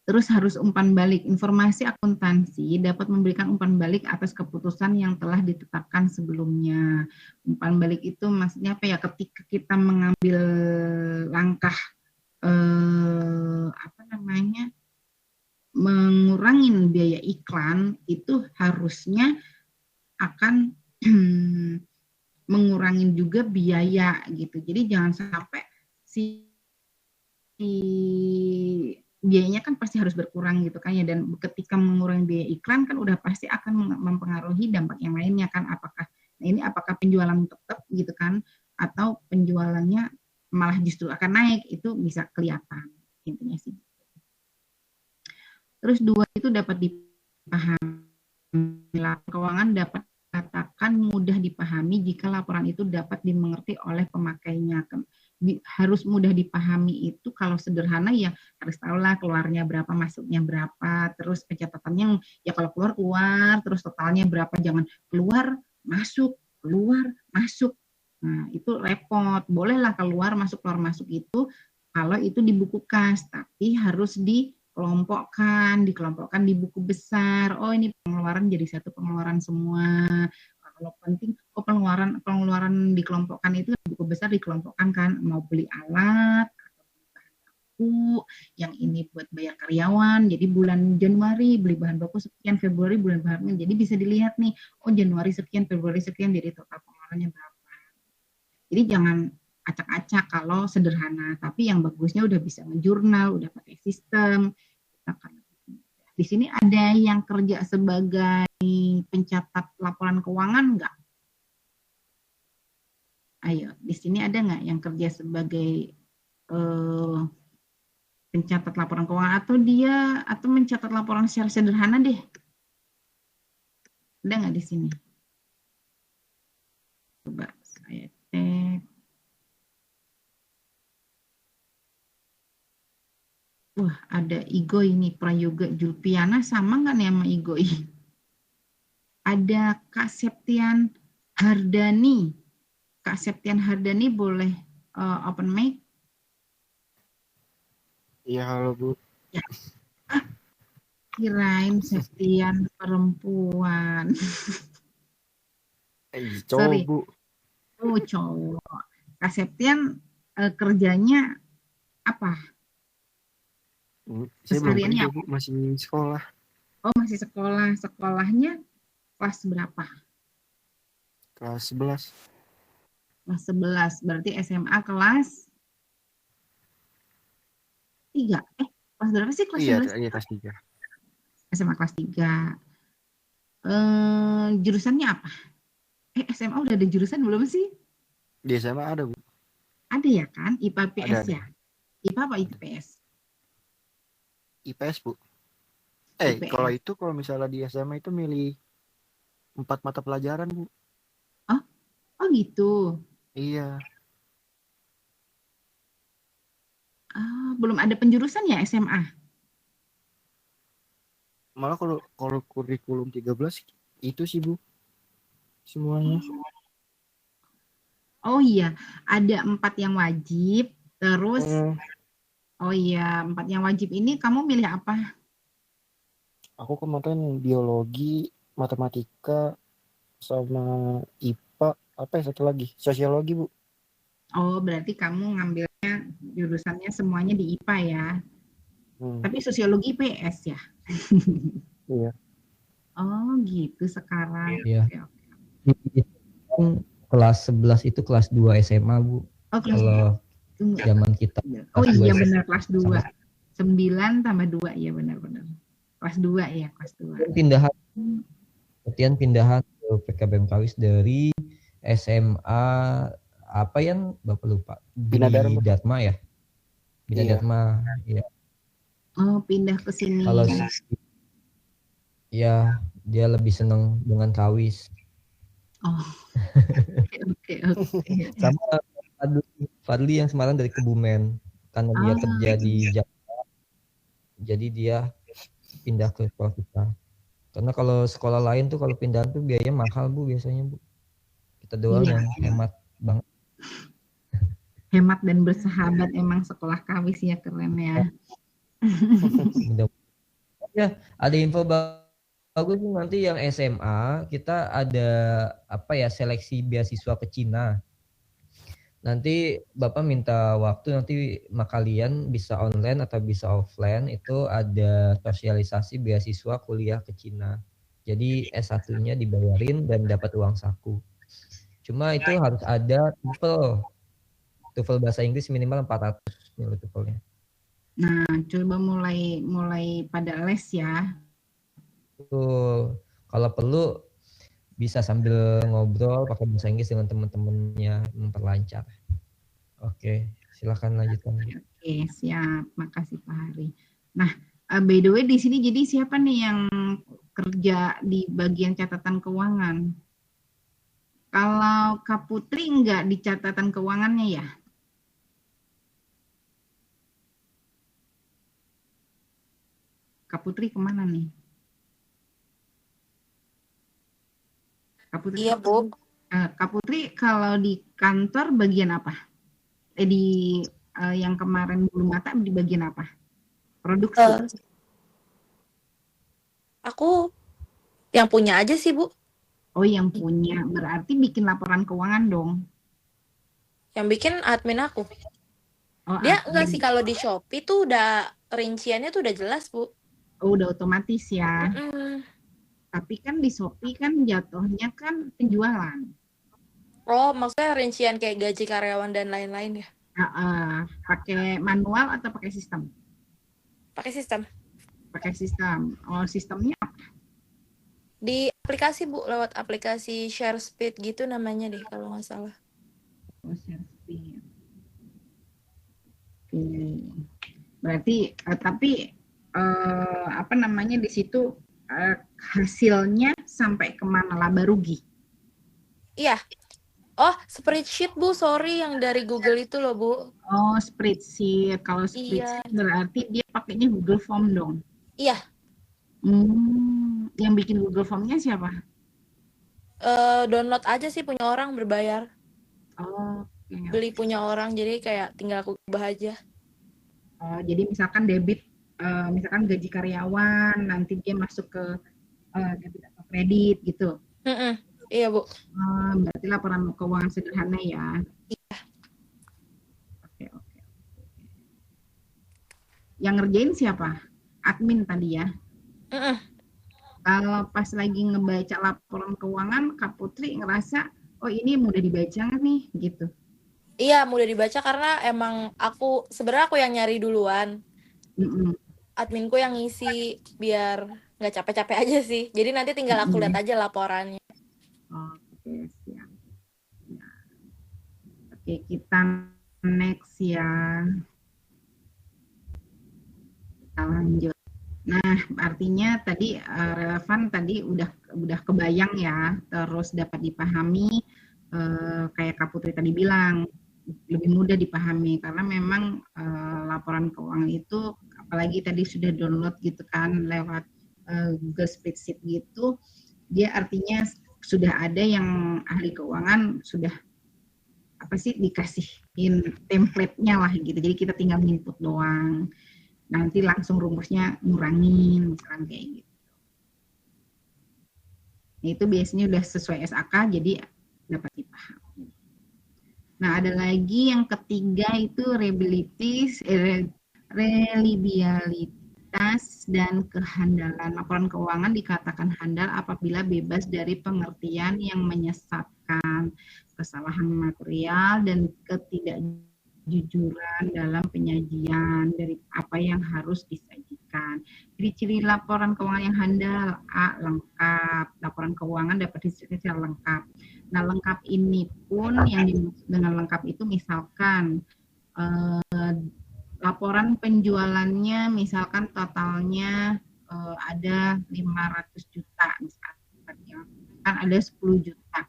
Terus harus umpan balik. Informasi akuntansi dapat memberikan umpan balik atas keputusan yang telah ditetapkan sebelumnya. Umpan balik itu maksudnya apa ya? Ketika kita mengambil langkah mengurangin biaya iklan, itu harusnya akan mengurangin juga biaya gitu. Jadi jangan sampai si biayanya kan pasti harus berkurang gitu kan ya, dan ketika mengurangi biaya iklan kan udah pasti akan mempengaruhi dampak yang lainnya kan, apakah penjualan tetap gitu kan, atau penjualannya malah justru akan naik, itu bisa kelihatan intinya sih. Terus 2 itu dapat dipahami. Laporan keuangan dapat dikatakan mudah dipahami jika laporan itu dapat dimengerti oleh pemakainya. Harus mudah dipahami itu kalau sederhana ya harus tahulah keluarnya berapa, masuknya berapa, terus pencatatannya ya kalau keluar, terus totalnya berapa, jangan keluar masuk. Nah, itu repot. Bolehlah keluar masuk itu kalau itu di buku kas, tapi harus dikelompokkan di buku besar. Oh, ini pengeluaran jadi satu pengeluaran semua. Kalau penting, pengeluaran dikelompokkan itu di buku besar dikelompokkan kan, mau beli alat, baku, yang ini buat bayar karyawan. Jadi bulan Januari beli bahan baku sekian, Februari bulan bahan. Jadi bisa dilihat nih, oh Januari sekian, Februari sekian, jadi total pengeluarannya berapa. Jadi jangan acak-acak kalau sederhana, tapi yang bagusnya udah bisa ngejurnal, udah pakai sistem. Di sini ada yang kerja sebagai pencatat laporan keuangan nggak? Ayo, di sini ada nggak yang kerja sebagai pencatat laporan keuangan atau mencatat laporan secara sederhana deh? Ada nggak di sini? Coba saya cek. Wah, ada Igoy ini, Prayoga Julpiana, sama nggak nih sama Igoy? Ada Kak Septian Hardani. Kak Septian Hardani boleh open mic? Iya, halo Bu. Ya. Kirain Septian perempuan. Cowok Sorry. Bu. Oh, cowok. Kak Septian kerjanya apa? Saya belum Kesehariannya kerja Bu, masih sekolah. Oh, masih sekolah. Sekolahnya kelas berapa? Kelas 11. Kelas 11. Berarti SMA kelas 3. Kelas berapa sih kelas 11? Iya, kelas 3. SMA kelas 3. Jurusannya apa? SMA udah ada jurusan belum sih? Di SMA ada Bu. Ada ya kan? IPA PS Ada. ya? IPA apa IPS? IPS Bu. IPS. Kalau misalnya di SMA itu milih 4 mata pelajaran Bu. Oh gitu. Iya. Belum ada penjurusan ya SMA? Malah kalau kurikulum 13 itu sih Bu. Semuanya. Oh iya, ada 4 yang wajib. Terus, oh iya, 4 yang wajib ini kamu milih apa? Aku kemarin biologi, matematika, sama IPA, apa ya satu lagi? Sosiologi Bu. Oh, berarti kamu ngambilnya jurusannya semuanya di IPA ya? Tapi sosiologi PS ya? Iya. Oh gitu sekarang. Iya. Oke. Kelas 11 itu kelas 2 SMA, Bu. Oh, Kalau zaman kita. Oh kelas iya 2 benar, kelas 2. 9 tambah 2, iya benar-benar. Kelas 2 ya, kelas 2. Pindahan ke PKBM Kawis dari SMA apa yang Bapak lupa? Bina Dharma ya? Bina Dharma, ya. Oh, pindah ke sini. Kalau ya dia lebih senang dengan Kawis. Oh. Oke. Sama Fadli yang Semarang dari Kebumen, karena dia kerja di Jakarta, jadi dia pindah ke sekolah kita. Karena kalau sekolah lain tuh kalau pindahan tuh biayanya mahal Bu biasanya Bu. Kita doang yang hemat banget. Hemat dan bersahabat emang sekolah Kawis ya, keren ya. Ya, ada info bagus nanti yang SMA kita ada seleksi beasiswa ke Cina. Nanti Bapak minta waktu, nanti kalian bisa online atau bisa offline, itu ada sosialisasi beasiswa kuliah ke Cina. Jadi S1-nya dibayarin dan dapat uang saku. Cuma itu harus ada TOEFL bahasa Inggris minimal 400 nilai TOEFL-nya. Nah, coba mulai pada les ya. Betul. Kalau perlu bisa sambil ngobrol pakai bahasa Inggris dengan teman-temannya, memperlancar. Oke, silakan lanjutkan. Oke, siap. Makasih Pak Hari. Nah, by the way di sini jadi siapa nih yang kerja di bagian catatan keuangan? Kalau Kak Putri enggak di catatan keuangannya ya? Kak Putri kemana nih? Kak Putri, iya Bu. Kak Putri kalau di kantor bagian apa? Yang kemarin bulu mata di bagian apa? Produksi? Aku yang punya aja sih Bu. Oh yang punya, berarti bikin laporan keuangan dong? Yang bikin admin aku. Oh, Dia enggak sih, admin. kalau di Shopee tuh udah rinciannya tuh udah jelas, Bu. Oh, udah otomatis ya. Mm-mm. Tapi kan di Shopee kan jatuhnya kan penjualan. Oh, maksudnya rincian kayak gaji karyawan dan lain-lain ya? Pakai manual atau pakai sistem? Pakai sistem. Pakai sistem. Oh, sistemnya Di aplikasi, Bu, lewat aplikasi ShareSpeed gitu namanya deh kalau nggak salah. oh, Shopee. Oke. Berarti tapi apa namanya di situ hasilnya sampai kemana laba rugi? Iya. Oh, spreadsheet, Bu. Sorry, yang dari Google itu loh, Bu. Oh, spreadsheet. Kalau Iya. spreadsheet berarti dia pakainya Google Form dong. Iya. Yang bikin Google Form-nya siapa? Download aja sih, punya orang, berbayar. Oh, oke. Beli punya orang, jadi kayak tinggal aku ubah aja. Oh, jadi misalkan debit, misalkan gaji karyawan, nanti dia masuk ke debit atau kredit gitu. Mm-mm. Iya, Bu. Berarti laporan keuangan sederhana ya. Iya. Oke. Yang ngerjain siapa? Admin tadi ya. Mm-mm. Kalau pas lagi ngebaca laporan keuangan, Kak Putri ngerasa, oh ini mudah dibaca nggak nih, gitu. Iya, mudah dibaca karena emang sebenarnya aku yang nyari duluan. Mm-mm. Adminku yang ngisi biar nggak capek-capek aja sih. Jadi nanti tinggal aku lihat aja laporannya. Oke, siap. Ya. Oke, kita next ya. Kita lanjut. Nah, artinya tadi relevan tadi udah kebayang ya, terus dapat dipahami kayak Kak Putri tadi bilang, lebih mudah dipahami karena memang laporan keuangan itu apalagi tadi sudah download gitu kan lewat Google Spreadsheet gitu, dia artinya sudah ada yang ahli keuangan sudah dikasihin template-nya lah gitu. Jadi kita tinggal input doang. Nanti langsung rumusnya ngurangin misalkan kayak gitu. Nah, itu biasanya udah sesuai SAK jadi dapat dipahami. Nah, ada lagi yang ketiga itu reliabilitas dan kehandalan. Laporan keuangan dikatakan handal apabila bebas dari pengertian yang menyesatkan, kesalahan material, dan ketidakjujuran dalam penyajian dari apa yang harus disajikan. Ciri-ciri laporan keuangan yang handal: A. Lengkap. Laporan keuangan dapat disajikan secara lengkap. Nah, lengkap ini pun yang dimaksud dengan lengkap itu misalkan laporan penjualannya misalkan totalnya ada 500 juta misalkan, kan ada 10 juta.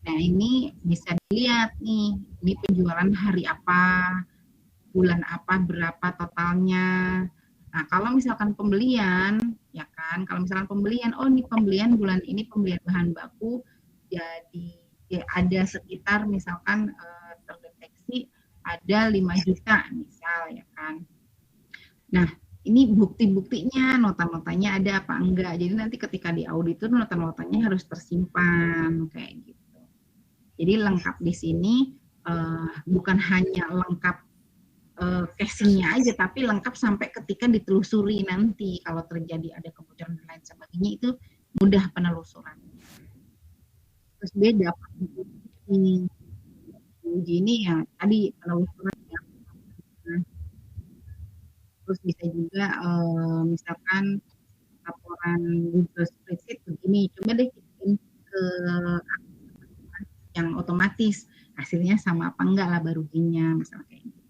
Nah, ini bisa dilihat nih, ini penjualan hari apa, bulan apa, berapa totalnya. Nah, kalau misalkan pembelian, ya kan, kalau misalkan pembelian, oh ini pembelian bulan ini pembelian bahan baku jadi ya, ada sekitar misalkan terdeteksi ada 5 juta misal ya kan. Nah, ini bukti-buktinya, nota-notanya ada apa enggak. Jadi nanti ketika di audit itu nota-notanya harus tersimpan kayak gitu. Jadi lengkap di sini bukan hanya lengkap casingnya aja, tapi lengkap sampai ketika ditelusuri nanti kalau terjadi ada kebocoran dan lain sebagainya itu mudah penelusuran. Terus beda uji ini ya tadi penelusuran ya. Terus bisa juga misalkan laporan Google Spreadsheet begini, coba deh kirim ke yang otomatis hasilnya sama apa enggak laba ruginya misalnya kayak gitu.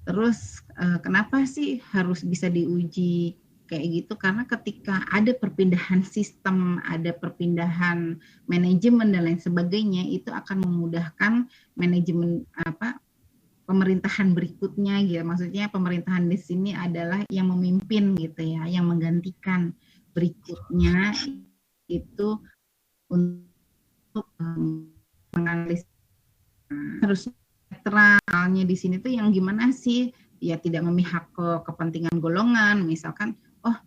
Terus kenapa sih harus bisa diuji kayak gitu? Karena ketika ada perpindahan sistem, ada perpindahan manajemen dan lain sebagainya, itu akan memudahkan manajemen pemerintahan berikutnya gitu. Maksudnya pemerintahan di sini adalah yang memimpin gitu ya, yang menggantikan berikutnya itu untuk menganalisis harus netralnya di sini tuh yang gimana sih? Ya tidak memihak ke kepentingan golongan, misalkan oh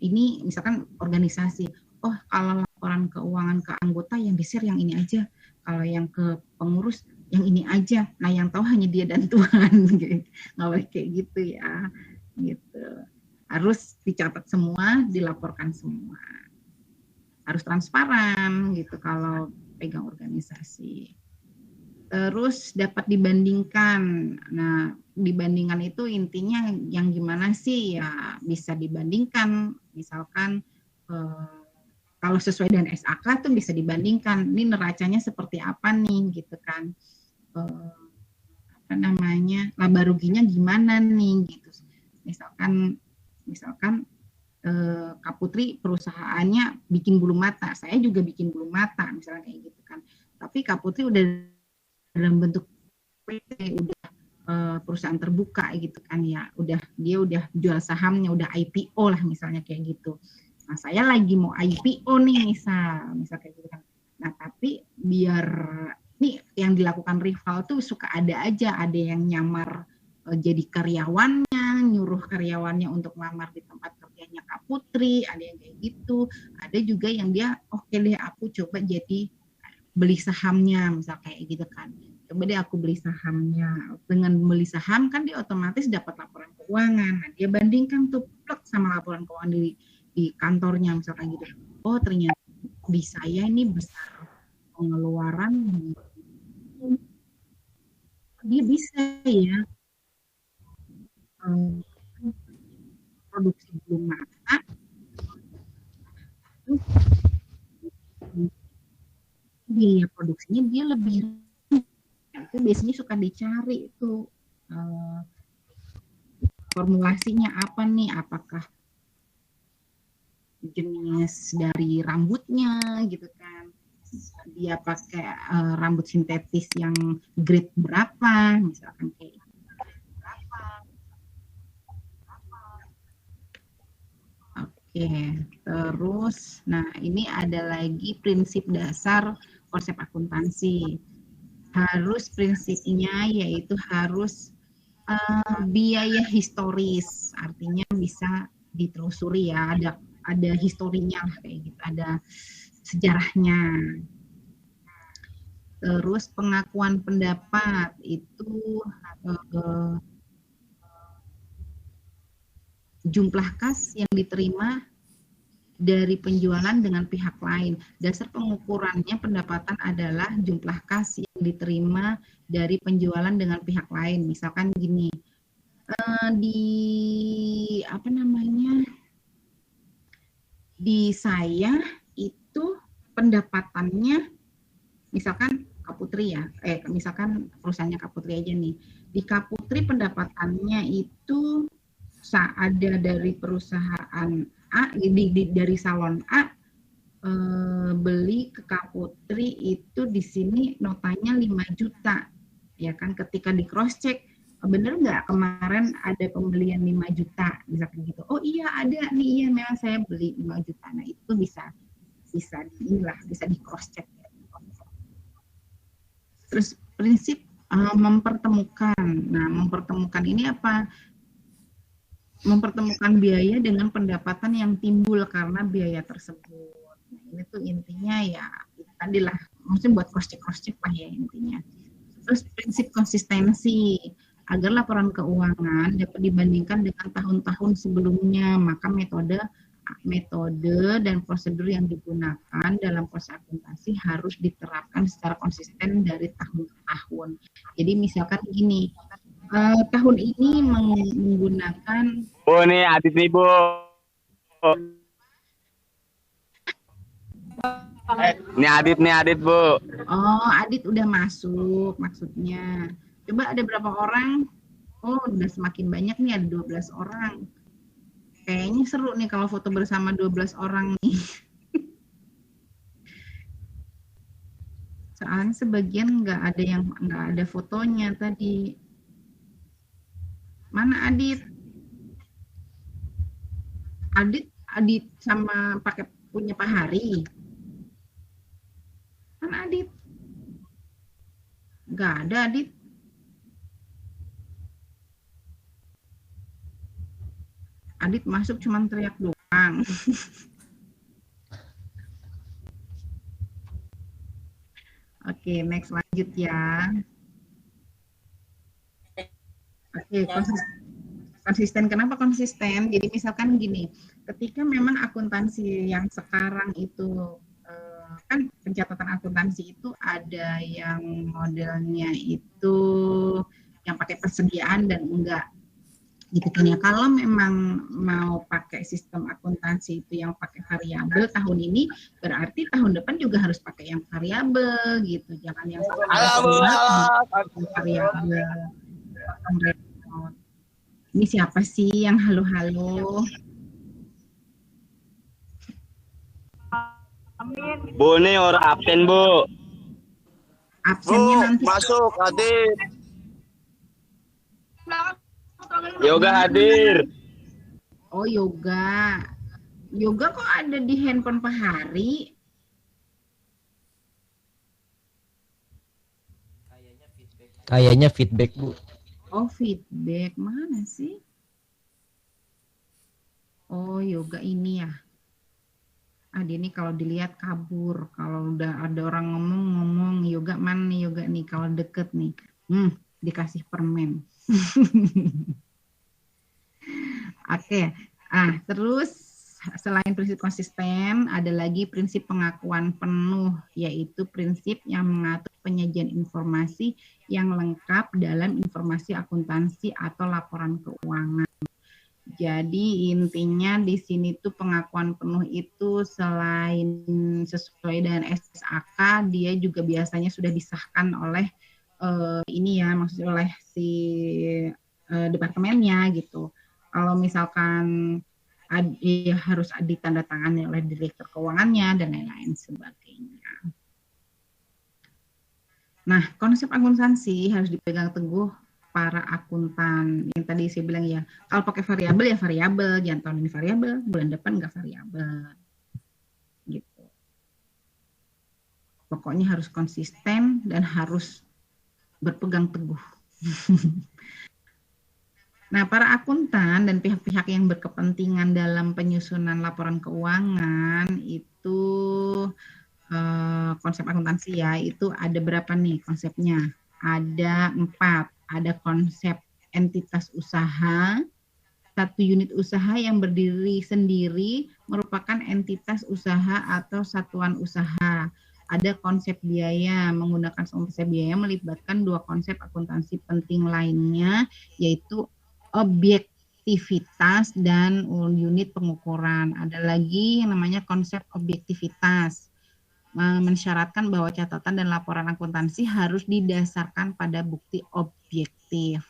ini misalkan organisasi, oh kalau laporan keuangan ke anggota yang di-share yang ini aja, kalau yang ke pengurus yang ini aja. Nah, yang tahu tahu hanya dia dan Tuhan. Gitu. Nggak boleh kayak gitu ya. Gitu. Harus dicatat semua, dilaporkan semua. Harus transparan gitu kalau pegang organisasi. Terus dapat dibandingkan. Nah, dibandingkan itu intinya yang gimana sih ya, bisa dibandingkan. Misalkan kalau sesuai dengan SAK tuh bisa dibandingkan. Ini neracanya seperti apa nih gitu kan. Apa namanya? Laba ruginya gimana nih gitu. Misalkan Kak Putri perusahaannya bikin bulu mata, saya juga bikin bulu mata misalnya kayak gitu kan. Tapi Kak Putri udah dalam bentuk PT, udah perusahaan terbuka gitu kan ya, dia udah jual sahamnya, udah IPO lah misalnya kayak gitu. Nah saya lagi mau IPO nih misal kayak gitu kan. Nah tapi biar nih yang dilakukan rival tuh suka ada aja, ada yang nyamar jadi karyawannya, nyuruh karyawannya untuk melamar di tempat kerjanya Kak Putri, ada yang kayak gitu. Ada juga yang dia oke deh aku coba jadi beli sahamnya misal kayak gitu kan. Coba deh aku beli sahamnya. Dengan beli saham kan dia otomatis dapat laporan keuangan. Nah, dia bandingkan tuh plek sama laporan keuangan di kantornya misalkan gitu. Oh ternyata di saya ini besar pengeluaran, dia bisa ya produksi bulu mata, biaya produksinya dia lebih, itu biasanya suka dicari itu formulasinya apa nih, apakah jenis dari rambutnya gitu kan, dia pakai rambut sintetis yang grade berapa misalkan kayak gitu. Oke, terus nah ini ada lagi prinsip dasar konsep akuntansi. Harus prinsipnya yaitu harus biaya historis, artinya bisa ditelusuri ya, ada historinya lah kayak gitu, ada sejarahnya. Terus pengakuan pendapat itu jumlah kas yang diterima dari penjualan dengan pihak lain. Dasar pengukurannya pendapatan adalah jumlah kas yang diterima dari penjualan dengan pihak lain. Misalkan gini, di saya itu pendapatannya, misalkan Kak Putri ya, misalkan perusahaannya Kak Putri aja nih. Di Kak Putri pendapatannya itu ada dari perusahaan A, dari salon A beli ke Kak Putri itu di sini notanya 5 juta. Ya kan, ketika di cross check, bener nggak kemarin ada pembelian 5 juta misalkan gitu. Oh iya ada nih, iya memang saya beli 5 juta. Nah itu bisa di cross check. Terus prinsip mempertemukan. Nah mempertemukan ini apa? Mempertemukan biaya dengan pendapatan yang timbul karena biaya tersebut. Nah, ini tuh intinya ya tadilah, maksudnya buat cross check lah ya intinya. Terus prinsip konsistensi, agar laporan keuangan dapat dibandingkan dengan tahun-tahun sebelumnya, maka metode dan prosedur yang digunakan dalam proses akuntansi harus diterapkan secara konsisten dari tahun ke tahun. Jadi misalkan gini, tahun ini menggunakan Bu nih Adit nih Bu. Nih Adit Bu. Oh Adit udah masuk maksudnya. Coba ada berapa orang? Oh udah semakin banyak nih, ada 12 orang. Kayaknya seru nih kalau foto bersama 12 orang nih. Soalnya sebagian nggak ada fotonya tadi. Mana Adit? Adit sama pakai punya Pak Hari. Mana Adit? Nggak ada Adit. Adit masuk cuman teriak doang. Oke, next lanjut ya. Oke, konsisten. Kenapa konsisten? Jadi misalkan gini, ketika memang akuntansi yang sekarang itu kan pencatatan akuntansi itu ada yang modelnya itu yang pakai persediaan dan enggak gitu kan ya. Kalau memang mau pakai sistem akuntansi itu yang pakai variabel tahun ini, berarti tahun depan juga harus pakai yang variabel gitu. Jangan yang variabel. Ini siapa sih yang halo-halo? Bu, nih orang absen, Bu. Absennya nanti. Masuk, hadir. Yoga hadir. Oh, yoga. Yoga kok ada di handphone Pak Hari? Kayaknya feedback, Bu. Oh, feedback. Mana sih? Oh, yoga ini ya. Dia ini kalau dilihat kabur. Kalau udah ada orang ngomong, yoga mana nih yoga nih? Kalau deket nih, dikasih permen. Oke. Terus selain prinsip konsisten, ada lagi prinsip pengakuan penuh, yaitu prinsip yang mengatur penyajian informasi yang lengkap dalam informasi akuntansi atau laporan keuangan. Jadi intinya di sini tuh pengakuan penuh itu selain sesuai dengan SSAK, dia juga biasanya sudah disahkan oleh maksudnya oleh si departemennya gitu. Kalau misalkan harus ditandatangani oleh direktur keuangannya dan lain-lain sebagainya. Nah, konsep akuntansi harus dipegang teguh para akuntan. Yang tadi saya bilang ya, kalau pakai variabel ya variabel, jangan tahun ini variabel, bulan depan nggak variabel. Gitu. Pokoknya harus konsisten dan harus berpegang teguh. Nah, para akuntan dan pihak-pihak yang berkepentingan dalam penyusunan laporan keuangan itu konsep akuntansi ya, itu ada berapa nih konsepnya? Ada 4. Ada konsep entitas usaha, satu unit usaha yang berdiri sendiri merupakan entitas usaha atau satuan usaha. Ada konsep biaya, menggunakan konsep biaya melibatkan 2 konsep akuntansi penting lainnya, yaitu objektivitas dan unit pengukuran. Ada lagi yang namanya konsep objektivitas, mensyaratkan bahwa catatan dan laporan akuntansi harus didasarkan pada bukti objektif.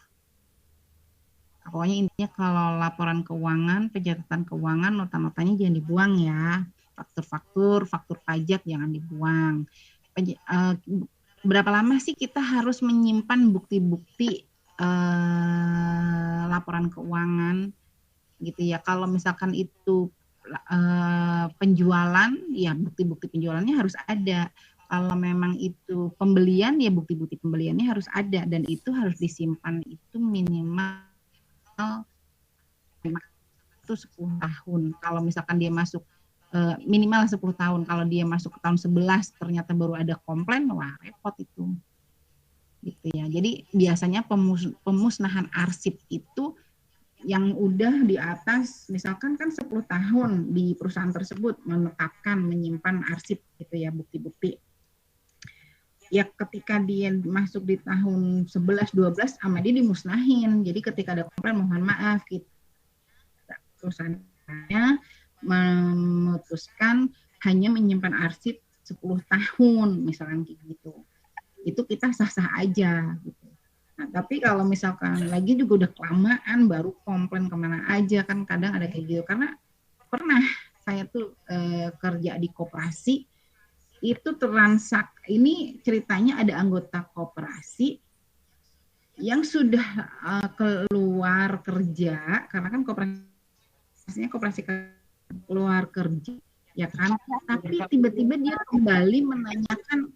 Pokoknya intinya kalau laporan keuangan, pencatatan keuangan, nota-notanya jangan dibuang ya. Faktur-faktur, faktur pajak jangan dibuang. Berapa lama sih kita harus menyimpan bukti-bukti laporan keuangan gitu ya? Kalau misalkan itu penjualan, ya bukti-bukti penjualannya harus ada. Kalau memang itu pembelian, ya bukti-bukti pembeliannya harus ada, dan itu harus disimpan itu minimal itu 10 tahun. Kalau misalkan dia masuk minimal 10 tahun. Kalau dia masuk ke tahun 11 ternyata baru ada komplain, wah repot itu. Gitu ya. Jadi biasanya pemusnahan arsip itu yang udah di atas, misalkan kan 10 tahun di perusahaan tersebut menetapkan, menyimpan arsip gitu ya, bukti-bukti. Ya ketika dia masuk di tahun 11-12 sama dia dimusnahin. Jadi ketika ada komplain, mohon maaf, kita perusahaannya memutuskan hanya menyimpan arsip 10 tahun misalkan kayak gitu. Itu kita sah-sah aja gitu. Nah, tapi kalau misalkan lagi juga udah kelamaan baru komplain kemana aja, kan kadang ada kayak gitu. Karena pernah saya tuh kerja di koperasi, itu ini ceritanya ada anggota koperasi yang sudah keluar kerja, karena kan koperasi keluar kerja, ya kan? Tapi tiba-tiba dia kembali menanyakan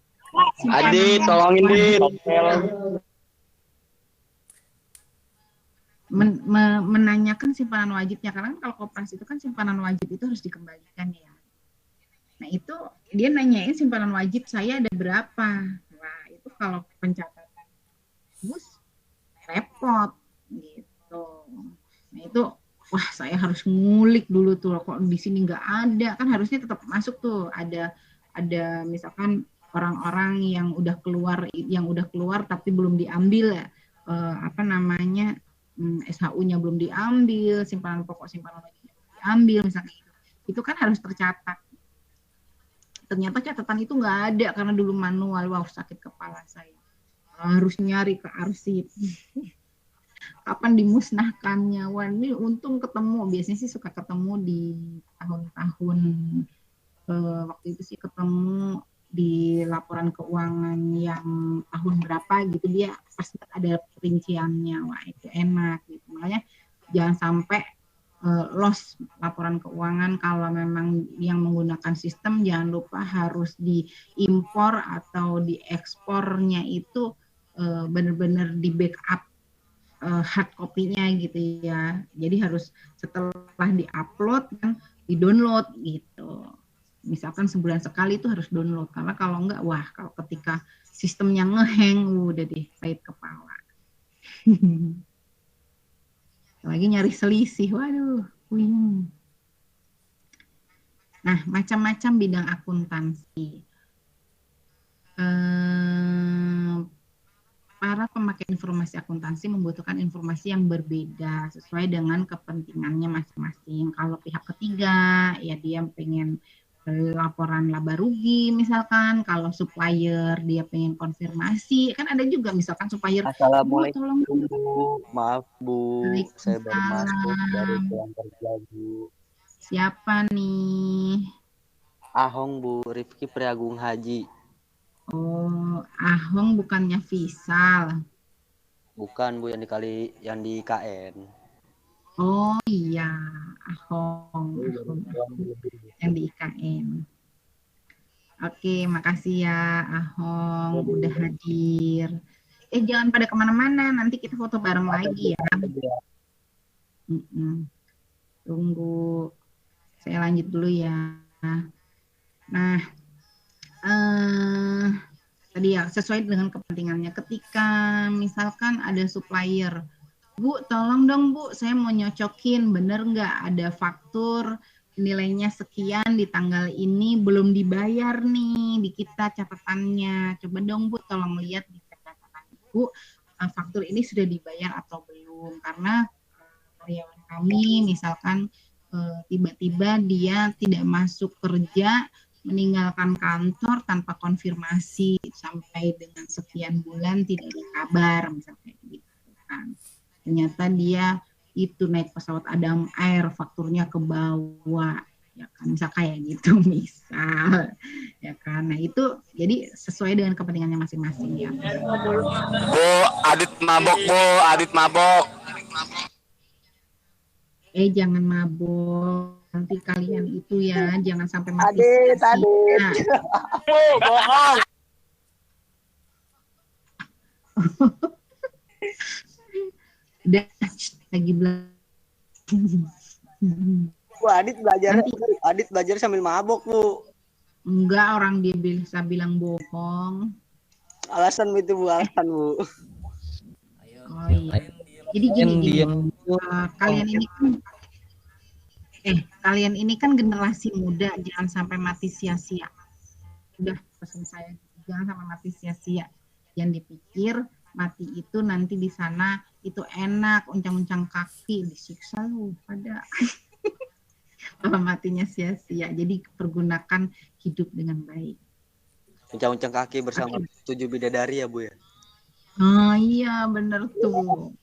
Adi, tolongin Dit. Menanyakan simpanan wajibnya, karena kalau koperasi itu kan simpanan wajib itu harus dikembalikan ya. Nah itu dia nanyain simpanan wajib saya ada berapa. Wah itu kalau pencatatan repot gitu. Nah itu, wah saya harus ngulik dulu tuh, kok di sini nggak ada, kan harusnya tetap masuk tuh, ada misalkan orang-orang yang udah keluar tapi belum diambil ya, apa namanya, SHU-nya belum diambil, simpanan pokok simpanan lagi diambil misalnya itu kan harus tercatat. Ternyata catatan itu nggak ada karena dulu manual. Wow, sakit kepala saya. Harus nyari ke arsip. Kapan dimusnahkannya? Wah, ini untung ketemu. Biasanya sih suka ketemu di tahun-tahun waktu itu sih ketemu di laporan keuangan yang tahun berapa gitu, dia pasti ada perinciannya. Wah, itu enak gitu. Makanya jangan sampai loss laporan keuangan. Kalau memang yang menggunakan sistem, jangan lupa harus diimpor atau diekspornya itu benar-benar di backup hard copy-nya gitu ya. Jadi harus setelah di-upload kan di-download gitu. Misalkan sebulan sekali itu harus download, karena kalau enggak, wah kalau ketika sistemnya ngeheng udah deh pahit kepala. Lagi nyari selisih, waduh, puyeng. Nah, macam-macam bidang akuntansi. Para pemakai informasi akuntansi membutuhkan informasi yang berbeda sesuai dengan kepentingannya masing-masing. Kalau pihak ketiga, ya dia pengen laporan laba rugi misalkan. Kalau supplier dia pengen konfirmasi, kan ada juga misalkan supplier, Assalamualaikum tolong Bu. Maaf Bu, saya baru masuk dari pulang kerja Bu. Siapa nih? Ahong Bu, Rifki Priagung Haji. Oh, Ahong bukannya Visal. Bukan Bu, yang di KN. Oh iya, Ahong yang di IKN. Oke, makasih ya Ahong udah hadir. Jangan pada kemana-mana, nanti kita foto bareng lagi ya. Tunggu, saya lanjut dulu ya. Nah, tadi ya sesuai dengan kepentingannya. Ketika misalkan ada supplier, Bu, tolong dong Bu, saya mau nyocokin, bener nggak ada faktur nilainya sekian di tanggal ini belum dibayar nih di kita catatannya. Coba dong Bu, tolong lihat di catatan Bu, faktur ini sudah dibayar atau belum. Karena karyawan kami misalkan tiba-tiba dia tidak masuk kerja, meninggalkan kantor tanpa konfirmasi sampai dengan sekian bulan tidak ada kabar misalnya gitu kan. Ternyata dia itu naik pesawat Adam Air, fakturnya ke bawah, ya kan, misal kayak gitu, misal, ya kan. Nah itu jadi sesuai dengan kepentingannya masing-masing ya. Bu, Adit mabok Bu, Adit mabok. Jangan mabok, nanti kalian itu ya, jangan sampai mati sia-sia. Bu, bohong. Udah lagi belajar. Bu, Adit belajar sambil mabok Bu. Enggak, orang dia bisa bilang bohong. Alasan itu Bu, alasan Bu. Oh iya. Jadi gini, kalian ini kan generasi muda, jangan sampai mati sia-sia. Udah pesan saya, jangan sampai mati sia-sia. Yang dipikir mati itu nanti di sana itu enak, uncang-uncang kaki, disiksa lu pada. Kalau matinya sia-sia, jadi pergunakan hidup dengan baik. Uncang-uncang kaki bersama 7 bidadari ya Bu ya? Oh iya, bener tuh.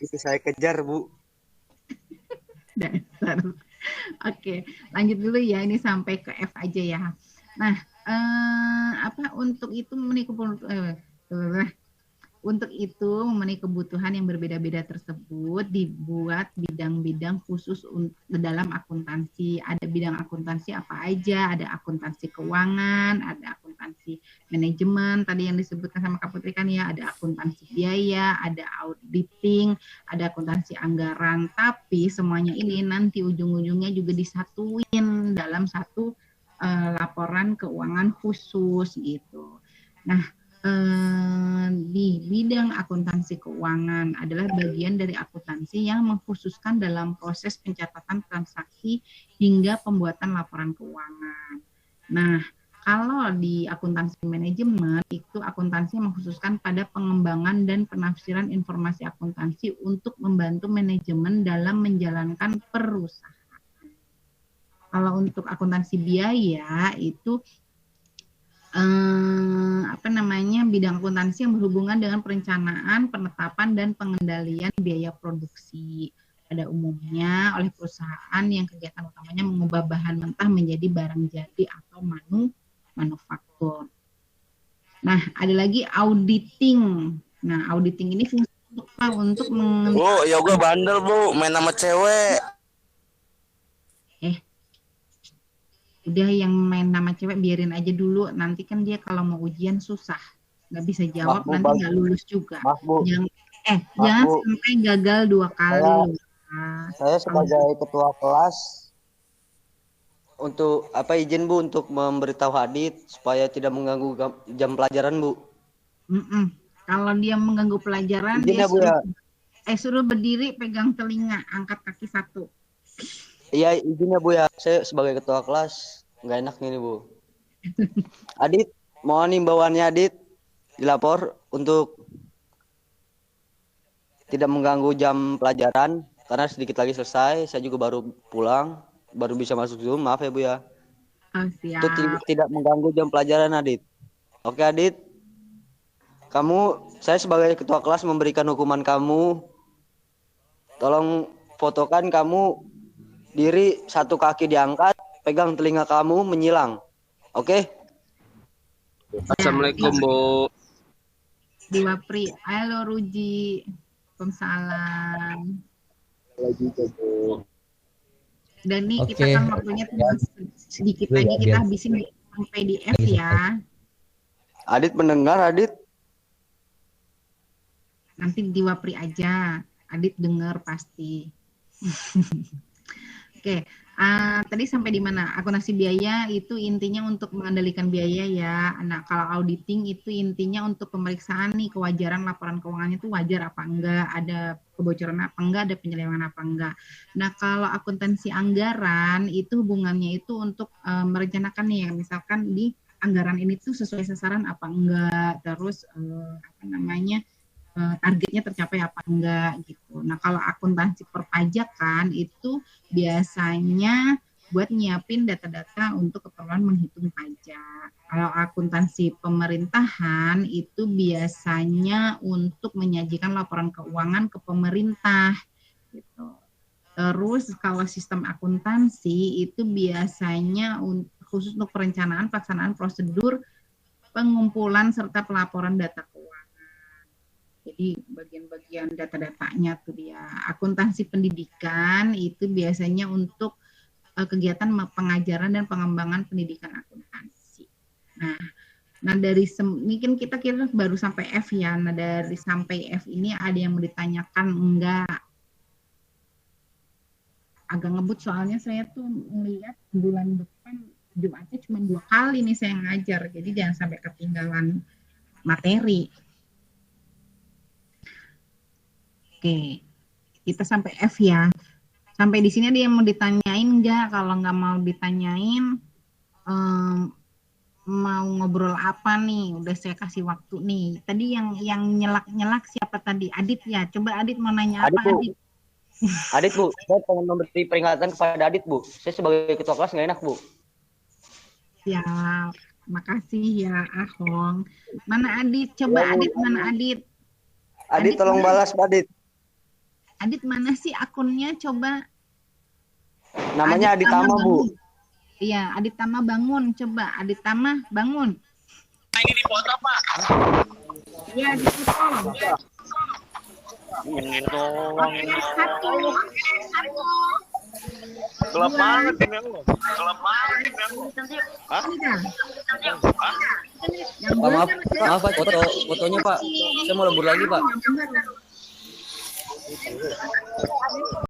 Itu saya kejar Bu. Dasar. Oke, lanjut dulu ya, ini sampai ke F aja ya. Nah, untuk itu memenuhi kebutuhan yang berbeda-beda tersebut dibuat bidang-bidang khusus dalam akuntansi. Ada bidang akuntansi apa aja? Ada akuntansi keuangan, ada akuntansi manajemen tadi yang disebutkan sama Kak Putri kan ya, ada akuntansi biaya, ada auditing, ada akuntansi anggaran. Tapi semuanya ini nanti ujung-ujungnya juga disatuin dalam satu laporan keuangan khusus gitu. Nah, di bidang akuntansi keuangan adalah bagian dari akuntansi yang mengkhususkan dalam proses pencatatan transaksi hingga pembuatan laporan keuangan. Nah, kalau di akuntansi manajemen itu akuntansi mengkhususkan pada pengembangan dan penafsiran informasi akuntansi untuk membantu manajemen dalam menjalankan perusahaan. Kalau untuk akuntansi biaya itu bidang akuntansi yang berhubungan dengan perencanaan, penetapan, dan pengendalian biaya produksi. Pada umumnya oleh perusahaan yang kegiatan utamanya mengubah bahan mentah menjadi barang jadi atau manufaktur. Nah, ada lagi auditing. Nah, auditing ini fungsi untuk Bu, yoga bandel Bu, main sama cewek. Udah yang main nama cewek biarin aja dulu, nanti kan dia kalau mau ujian susah, nggak bisa jawab, nanti nggak lulus juga. Jangan sampai gagal 2 kali. Saya sebagai ketua kelas untuk izin Bu untuk memberitahu Adit supaya tidak mengganggu jam pelajaran Bu. Kalau dia mengganggu pelajaran, izin dia Bu, ya. suruh berdiri, pegang telinga, angkat kaki 1. Iya, izin ya Bu ya. Saya sebagai ketua kelas nggak enak nih Bu. Adit, mohon imbauannya Adit dilapor untuk tidak mengganggu jam pelajaran karena sedikit lagi selesai. Saya juga baru pulang, baru bisa masuk Zoom. Maaf ya Bu ya. Oh, siap. Itu tidak mengganggu jam pelajaran Adit. Oke Adit. Saya sebagai ketua kelas memberikan hukuman kamu. Tolong fotokan kamu diri 1 kaki diangkat, pegang telinga kamu menyilang. Oke? Assalamualaikum Bu. Di Wapri. Halo Ruji. Waalaikumsalam. Dan nih kita kan waktunya tinggal sedikit lagi, kita habisin sampai di F ya. Adit mendengar Adit? Nanti di Wapri aja. Adit dengar pasti. Oke, tadi sampai di mana? Akuntansi biaya itu intinya untuk mengendalikan biaya ya. Nah, kalau auditing itu intinya untuk pemeriksaan nih kewajaran laporan keuangannya itu wajar apa enggak, ada kebocoran apa enggak, ada penyelewengan apa enggak. Nah, kalau akuntansi anggaran itu hubungannya itu untuk merencanakan nih ya, misalkan di anggaran ini tuh sesuai sasaran apa enggak, terus targetnya tercapai apa enggak gitu. Nah, kalau akuntansi perpajakan itu biasanya buat nyiapin data-data untuk keperluan menghitung pajak. Kalau akuntansi pemerintahan itu biasanya untuk menyajikan laporan keuangan ke pemerintah gitu. Terus kalau sistem akuntansi itu biasanya khusus untuk perencanaan, pelaksanaan prosedur, pengumpulan serta pelaporan data keuangan. Jadi bagian-bagian data-datanya tuh dia. Akuntansi pendidikan itu biasanya untuk kegiatan pengajaran dan pengembangan pendidikan akuntansi. Nah dari ini kan kita kira baru sampai F ya. Nah dari sampai F ini ada yang mau ditanyakan enggak? Agak ngebut soalnya saya tuh melihat bulan depan Jumatnya cuma 2 kali nih saya ngajar. Jadi jangan sampai ketinggalan materi. Oke, kita sampai F ya. Sampai di sini ada yang mau ditanyain enggak? Kalau nggak mau ditanyain, mau ngobrol apa nih? Udah saya kasih waktu nih. Tadi yang nyelak siapa tadi? Adit ya. Coba Adit mau nanya Adit, apa Bu. Adit? Adit Bu, saya pengen memberi peringatan kepada Adit Bu. Saya sebagai ketua kelas nggak enak Bu. Siap. Makasih ya Ahong. Mana Adit? Coba ya, Adit mana Adit? Adit tolong balas Adit. Adit mana sih akunnya coba? Namanya Adit Tama Bu. Iya, Adit Tama bangun. Coba Adit Tama bangun. Ini dipoto Pak. Iya, dipoto. Ini doang. Satu. Gelap banget ini Allah. Gelap banget ini Allah. Hah? Maaf Pak, fotonya Pak. Saya mau lembur lagi Pak.